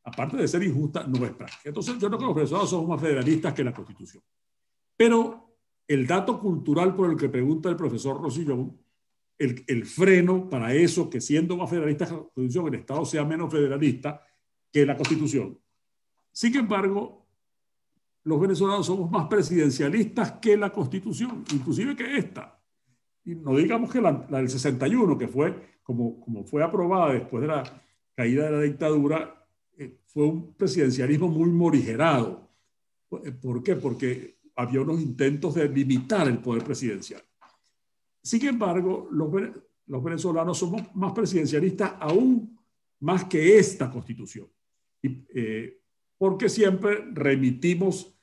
Aparte de ser injusta, no es práctica. Entonces, yo creo que los venezolanos somos más federalistas que la Constitución. Pero el dato cultural por el que pregunta el profesor Rosillón, el freno para eso, que siendo más federalista que la Constitución, el Estado sea menos federalista que la Constitución. Sin embargo, los venezolanos somos más presidencialistas que la Constitución, inclusive que esta. Y no digamos que la del 61, que fue, como fue aprobada después de la caída de la dictadura, fue un presidencialismo muy morigerado. ¿Por qué? Porque había unos intentos de limitar el poder presidencial. Sin embargo, los venezolanos somos más presidencialistas aún más que esta Constitución. Porque siempre remitimos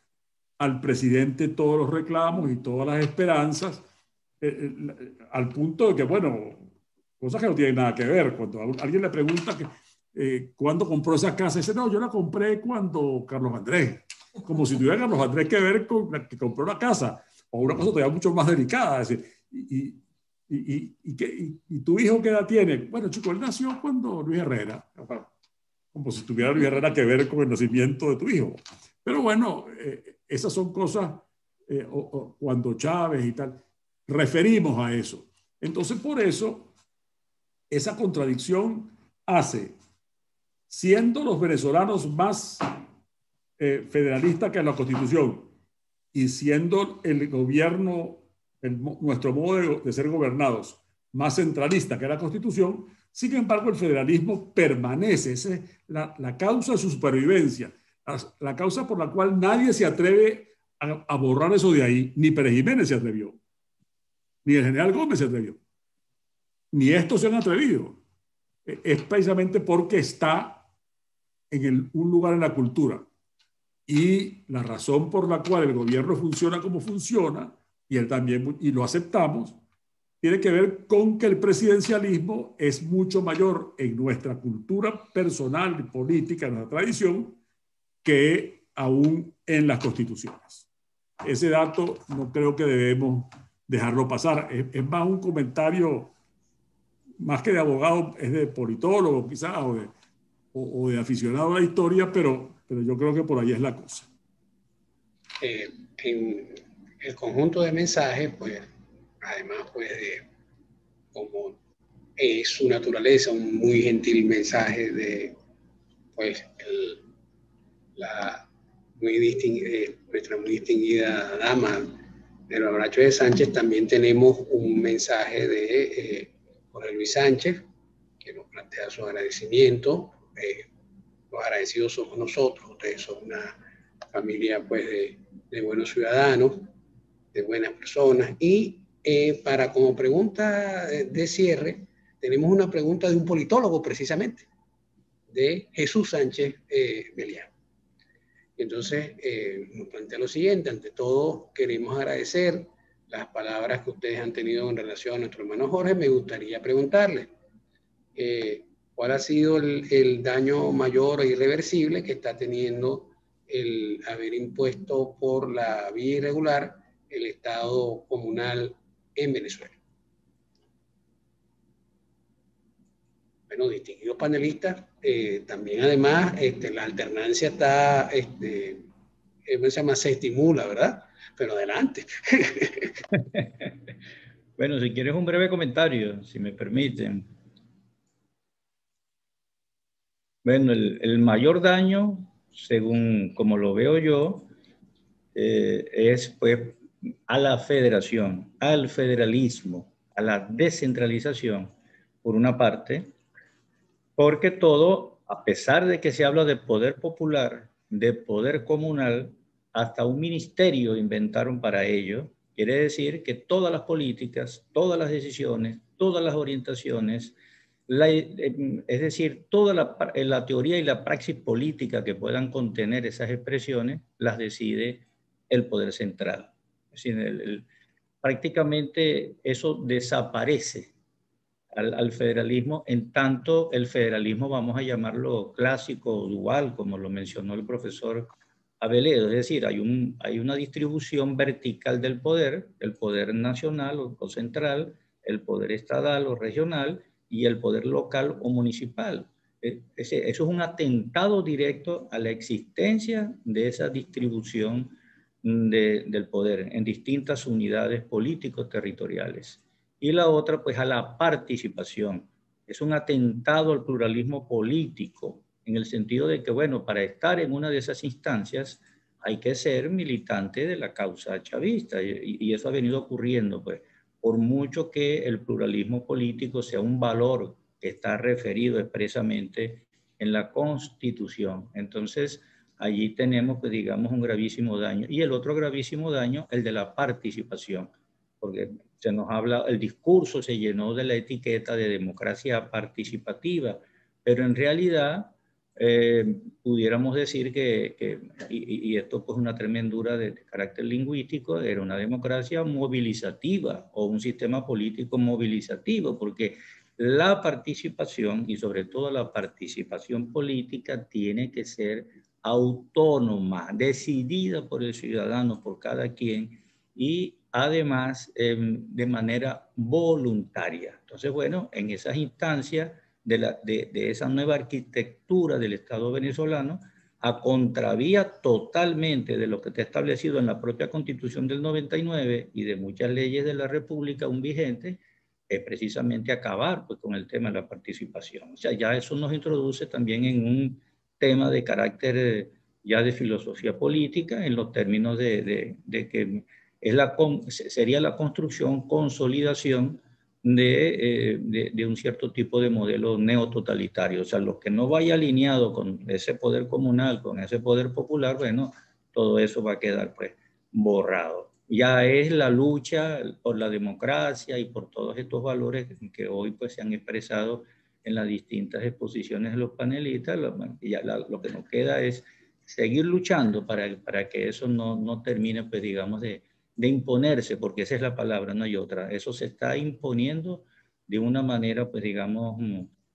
al presidente todos los reclamos y todas las esperanzas, al punto de que, bueno, cosas que no tienen nada que ver. Cuando alguien le pregunta cuándo compró esa casa, dice, no, yo la compré cuando Carlos Andrés, como si tuviera Carlos Andrés que ver con la que compró la casa, o una cosa todavía mucho más delicada. Es decir, ¿y tu hijo qué edad tiene? Bueno, chico, él nació cuando Luis Herrera, como si tuviera Luis Herrera que ver con el nacimiento de tu hijo. Pero bueno, esas son cosas, cuando Chávez y tal, referimos a eso. Entonces, por eso, esa contradicción hace, siendo los venezolanos más federalistas que la Constitución y siendo el gobierno, nuestro modo de ser gobernados, más centralista que la Constitución, sin embargo, el federalismo permanece. Esa es la causa de su supervivencia, la causa por la cual nadie se atreve a borrar eso de ahí. Ni Pérez Jiménez se atrevió, ni el general Gómez se atrevió, ni estos se han atrevido. Es precisamente porque está en un lugar en la cultura. Y la razón por la cual el gobierno funciona como funciona, y él también, y lo aceptamos, tiene que ver con que el presidencialismo es mucho mayor en nuestra cultura personal y política, en nuestra tradición, que aún en las constituciones. Ese dato no creo que debemos dejarlo pasar. Es más un comentario, más que de abogado, es de politólogo quizás, o de aficionado a la historia, pero yo creo que por ahí es la cosa. En el conjunto de mensajes, pues, además, pues, como es su naturaleza, un muy gentil mensaje de, pues, nuestra muy distinguida dama de los Abrachos de Sánchez, también tenemos un mensaje de Jorge Luis Sánchez, que nos plantea su agradecimiento. Los agradecidos somos nosotros, ustedes son una familia, pues, de buenos ciudadanos, de buenas personas. Y como pregunta de cierre, tenemos una pregunta de un politólogo, precisamente, de Jesús Sánchez Melián. Entonces, nos plantea lo siguiente: ante todo, queremos agradecer las palabras que ustedes han tenido en relación a nuestro hermano Jorge. Me gustaría preguntarle, ¿cuál ha sido el daño mayor e irreversible que está teniendo el haber impuesto por la vía irregular el Estado comunal en Venezuela? Bueno, distinguidos panelistas, también además la alternancia está, se estimula, ¿verdad? Pero adelante. Bueno, si quieres un breve comentario, si me permiten. Bueno, el mayor daño, según como lo veo yo, es pues a la federación, al federalismo, a la descentralización, por una parte, porque todo, a pesar de que se habla de poder popular, de poder comunal, hasta un ministerio inventaron para ello. Quiere decir que todas las políticas, todas las decisiones, todas las orientaciones, es decir, toda la teoría y la praxis política que puedan contener esas expresiones, las decide el poder central. Es decir, prácticamente eso desaparece al federalismo, en tanto el federalismo, vamos a llamarlo clásico o dual, como lo mencionó el profesor Aveledo, es decir, hay una distribución vertical del poder, el poder nacional o central, el poder estatal o regional y el poder local o municipal. Eso es un atentado directo a la existencia de esa distribución del poder en distintas unidades políticos territoriales. Y la otra, pues, a la participación. Es un atentado al pluralismo político, en el sentido de que, bueno, para estar en una de esas instancias hay que ser militante de la causa chavista, y eso ha venido ocurriendo, pues, por mucho que el pluralismo político sea un valor que está referido expresamente en la Constitución. Entonces, allí tenemos, pues, digamos, un gravísimo daño. Y el otro gravísimo daño, el de la participación, porque se nos habla, el discurso se llenó de la etiqueta de democracia participativa, pero en realidad pudiéramos decir y esto pues una tremendura de carácter lingüístico, era una democracia movilizativa o un sistema político movilizativo, porque la participación y sobre todo la participación política tiene que ser autónoma, decidida por el ciudadano, por cada quien, y además de manera voluntaria. Entonces, bueno, en esas instancias de esa nueva arquitectura del Estado venezolano, a contravía totalmente de lo que está establecido en la propia Constitución del 99 y de muchas leyes de la República aún vigentes, es precisamente acabar pues, con el tema de la participación. O sea, ya eso nos introduce también en un tema de carácter ya de filosofía política, en los términos de que sería la construcción, consolidación de un cierto tipo de modelo neototalitario. O sea, lo que no vaya alineado con ese poder comunal, con ese poder popular, bueno, todo eso va a quedar pues borrado. Ya es la lucha por la democracia y por todos estos valores que hoy pues se han expresado en las distintas exposiciones de los panelistas. Lo que nos queda es seguir luchando para que eso no termine, pues digamos, de imponerse, porque esa es la palabra, no hay otra. Eso se está imponiendo de una manera, pues digamos,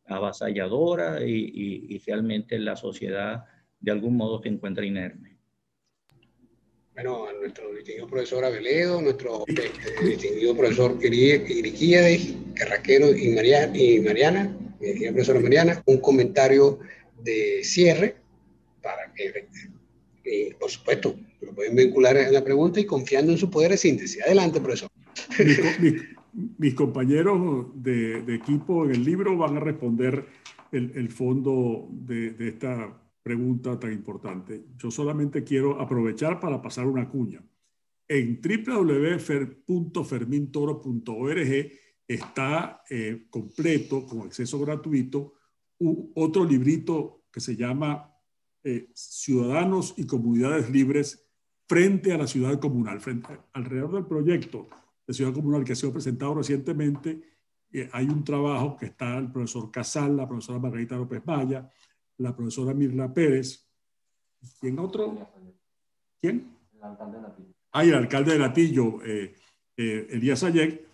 avasalladora y realmente la sociedad de algún modo se encuentra inerme. Bueno, a nuestro distinguido profesor Aveledo, nuestro distinguido profesor Iriquíades, Carraquero y Mariana, mi distinguida profesora Mariana, un comentario de cierre para que, por supuesto, lo pueden vincular en la pregunta y confiando en su poder de síntesis. Adelante, profesor. Mis compañeros de equipo en el libro van a responder el fondo de esta pregunta tan importante. Yo solamente quiero aprovechar para pasar una cuña. En www.fermintoro.org está completo, con acceso gratuito, otro librito que se llama Ciudadanos y Comunidades Libres frente a la ciudad comunal. Alrededor del proyecto de ciudad comunal que ha sido presentado recientemente, hay un trabajo que está el profesor Casal, la profesora Margarita López Maya, la profesora Mirla Pérez. ¿Quién otro? ¿Quién? El alcalde de Latillo. Y el alcalde de Latillo, Elías Ayek,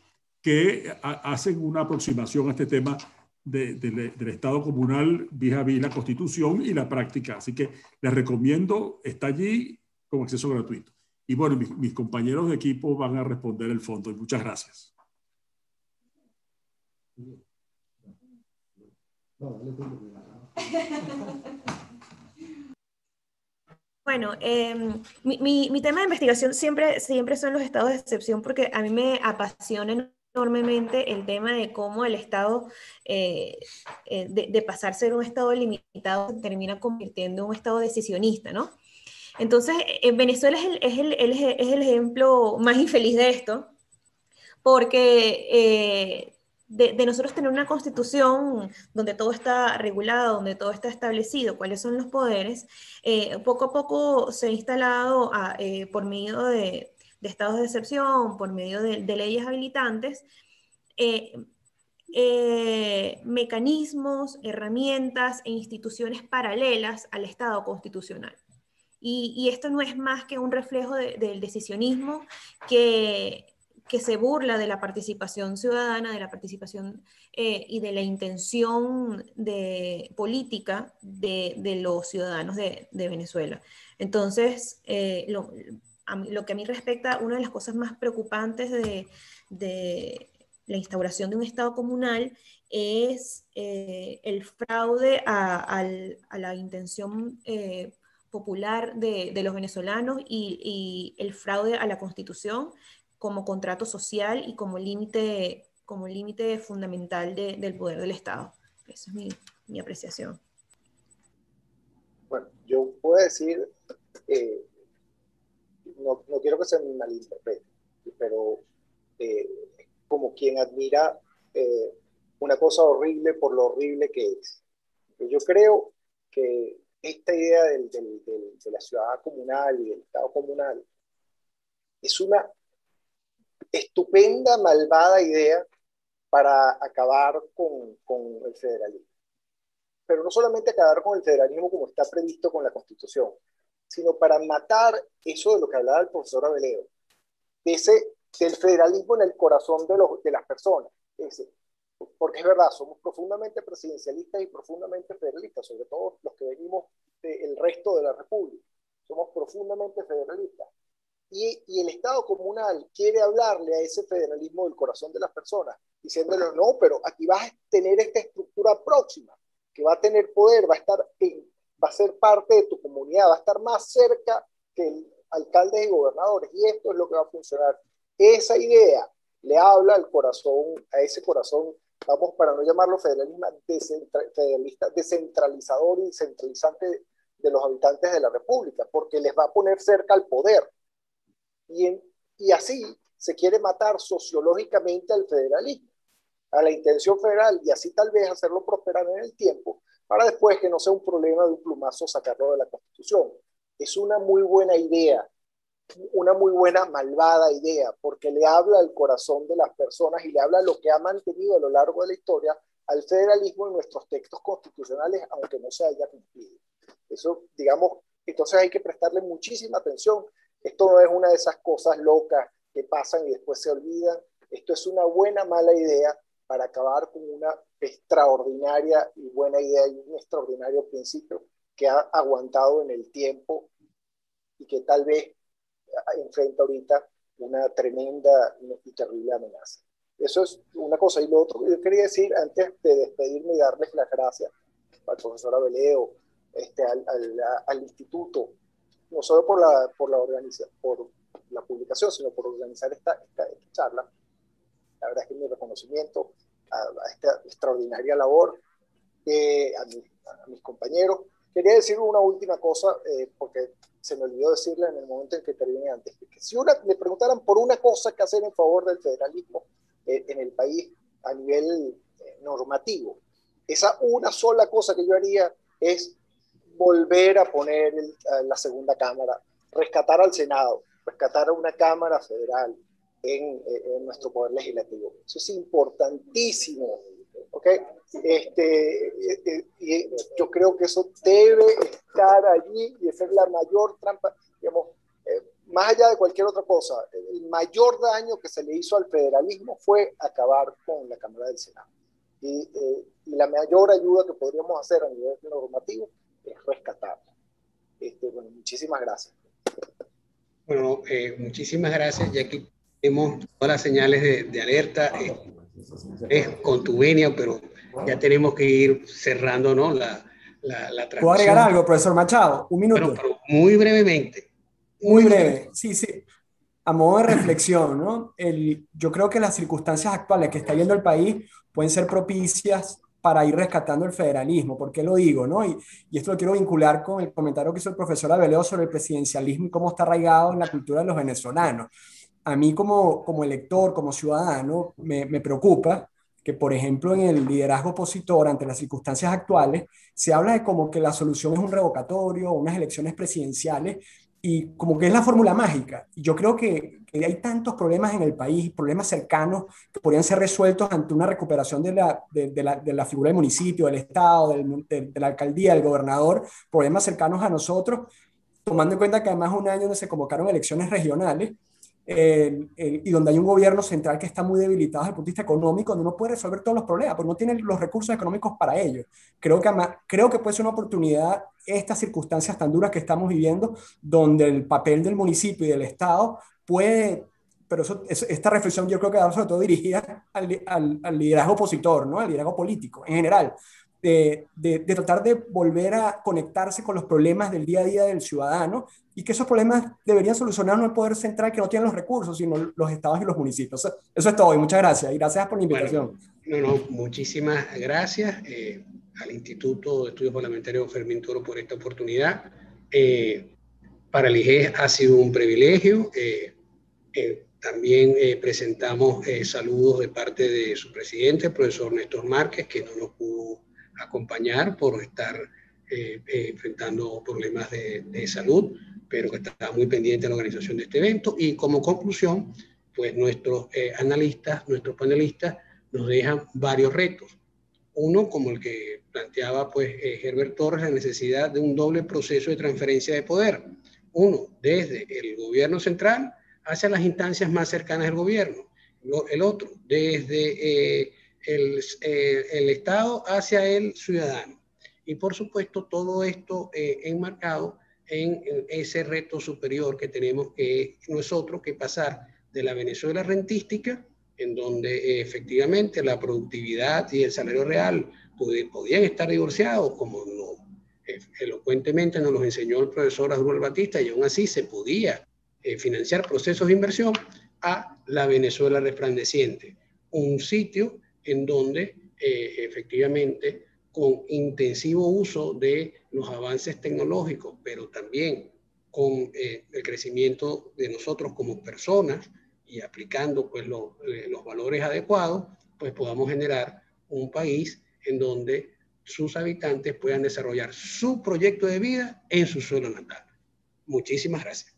que hacen una aproximación a este tema del Estado comunal vis-a-vis la Constitución y la práctica. Así que les recomiendo, está allí con acceso gratuito. Y bueno, mis compañeros de equipo van a responder el fondo. Y muchas gracias. Bueno, mi tema de investigación siempre son los estados de excepción, porque a mí me apasiona enormemente el tema de cómo el Estado, de pasar a ser un Estado limitado, se termina convirtiendo en un Estado decisionista, ¿no? Entonces, Venezuela es el ejemplo más infeliz de esto, porque de nosotros tener una constitución donde todo está regulado, donde todo está establecido, cuáles son los poderes, poco a poco se ha instalado por medio de estados de excepción, por medio de leyes habilitantes, mecanismos, herramientas e instituciones paralelas al Estado constitucional. Y esto no es más que un reflejo del decisionismo que que se burla de la participación ciudadana, de la participación y de la intención política de los ciudadanos de Venezuela. Entonces, lo que a mí respecta, una de las cosas más preocupantes de la instauración de un Estado comunal es el fraude a la intención popular de los venezolanos y el fraude a la Constitución como contrato social y como límite fundamental del poder del Estado. Esa es mi apreciación. Bueno, yo puedo decir, no quiero que se me malinterprete, pero como quien admira una cosa horrible por lo horrible que es. Yo creo que esta idea de la ciudad comunal y del Estado comunal es una estupenda, malvada idea para acabar con el federalismo. Pero no solamente acabar con el federalismo como está previsto con la Constitución, sino para matar eso de lo que hablaba el profesor Aveleo, del federalismo en el corazón de las personas. Porque es verdad, somos profundamente presidencialistas y profundamente federalistas, sobre todo los que venimos del resto de la República. Somos profundamente federalistas. Y el Estado comunal quiere hablarle a ese federalismo del corazón de las personas, diciéndole, no, pero aquí vas a tener esta estructura próxima, que va a tener poder, va a ser parte de tu comunidad, va a estar más cerca que alcaldes y gobernadores, y esto es lo que va a funcionar. Esa idea le habla al corazón, a ese corazón, vamos, para no llamarlo federalista, descentralizador y centralizante de los habitantes de la República, porque les va a poner cerca al poder. Y así se quiere matar sociológicamente al federalismo, a la intención federal, y así tal vez hacerlo prosperar en el tiempo, para después que no sea un problema de un plumazo sacarlo de la Constitución. Es una muy buena idea, una muy buena malvada idea, porque le habla al corazón de las personas y le habla a lo que ha mantenido a lo largo de la historia al federalismo en nuestros textos constitucionales, aunque no se haya cumplido. Eso, digamos, entonces hay que prestarle muchísima atención. Esto no es una de esas cosas locas que pasan y después se olvidan. Esto es una buena, mala idea para acabar con una extraordinaria y buena idea y un extraordinario principio que ha aguantado en el tiempo y que tal vez enfrenta ahorita una tremenda y terrible amenaza. Eso es una cosa. Y lo otro que yo quería decir antes de despedirme y darles las gracias al profesor Aveleo, al instituto, no solo por la publicación, sino por organizar esta charla. La verdad es que mi reconocimiento a esta extraordinaria labor, a mis compañeros. Quería decir una última cosa, porque se me olvidó decirla en el momento en que terminé antes. Que si me preguntaran por una cosa que hacer en favor del federalismo en el país a nivel normativo, esa una sola cosa que yo haría es volver a poner la segunda cámara, rescatar al Senado, rescatar a una cámara federal en nuestro poder legislativo. Eso es importantísimo, ¿ok? Y yo creo que eso debe estar allí y esa es la mayor trampa, digamos, más allá de cualquier otra cosa. El mayor daño que se le hizo al federalismo fue acabar con la Cámara del Senado. Y la mayor ayuda que podríamos hacer a nivel normativo es rescatarlo. Bueno, muchísimas gracias. Bueno, muchísimas gracias, ya que tenemos todas las señales de alerta. Es con tu venia, pero ya tenemos que ir cerrando, ¿no? la transmisión. ¿Puedo agregar algo, profesor Machado? Un minuto. Pero muy brevemente. Muy breve, sí. A modo de reflexión, ¿no? Yo creo que las circunstancias actuales que está viendo el país pueden ser propicias para ir rescatando el federalismo. ¿Por qué lo digo, no? Y esto lo quiero vincular con el comentario que hizo el profesor Aveleo sobre el presidencialismo y cómo está arraigado en la cultura de los venezolanos. A mí como elector, como ciudadano, me preocupa que, por ejemplo, en el liderazgo opositor ante las circunstancias actuales, se habla de como que la solución es un revocatorio, unas elecciones presidenciales, y como que es la fórmula mágica. Y yo creo que hay tantos problemas en el país, problemas cercanos que podrían ser resueltos ante una recuperación de la figura del municipio, del Estado, de la alcaldía, del gobernador, problemas cercanos a nosotros, tomando en cuenta que además un año donde se convocaron elecciones regionales, y donde hay un gobierno central que está muy debilitado desde el punto de vista económico, donde no puede resolver todos los problemas, porque no tiene los recursos económicos para ello. Creo que puede ser una oportunidad estas circunstancias tan duras que estamos viviendo, donde el papel del municipio y del Estado puede, pero esta reflexión yo creo que va sobre todo dirigida al liderazgo opositor, ¿no? Al liderazgo político en general. De tratar de volver a conectarse con los problemas del día a día del ciudadano, y que esos problemas deberían solucionar no el poder central, que no tiene los recursos, sino los estados y los municipios. Eso es todo, y muchas gracias. Y gracias por la invitación. Bueno, muchísimas gracias al Instituto de Estudios Parlamentarios Fermín Toro por esta oportunidad. Para el IGES ha sido un privilegio. También presentamos saludos de parte de su presidente, el profesor Néstor Márquez, que no nos pudo acompañar por estar enfrentando problemas de salud, pero que está muy pendiente de la organización de este evento. Y como conclusión, pues nuestros analistas, nuestros panelistas nos dejan varios retos. Uno, como el que planteaba pues Herbert Torres, la necesidad de un doble proceso de transferencia de poder. Uno, desde el gobierno central hacia las instancias más cercanas del gobierno. El otro, desde el Estado hacia el ciudadano. Y por supuesto, todo esto enmarcado en ese reto superior que tenemos, que no es otro que pasar de la Venezuela rentística, en donde efectivamente la productividad y el salario real podían estar divorciados, como elocuentemente nos lo enseñó el profesor Asdrúbal Batista, y aún así se podía financiar procesos de inversión, a la Venezuela resplandeciente, un sitio en donde efectivamente, con intensivo uso de los avances tecnológicos, pero también con el crecimiento de nosotros como personas y aplicando pues los valores adecuados, pues podamos generar un país en donde sus habitantes puedan desarrollar su proyecto de vida en su suelo natal. Muchísimas gracias.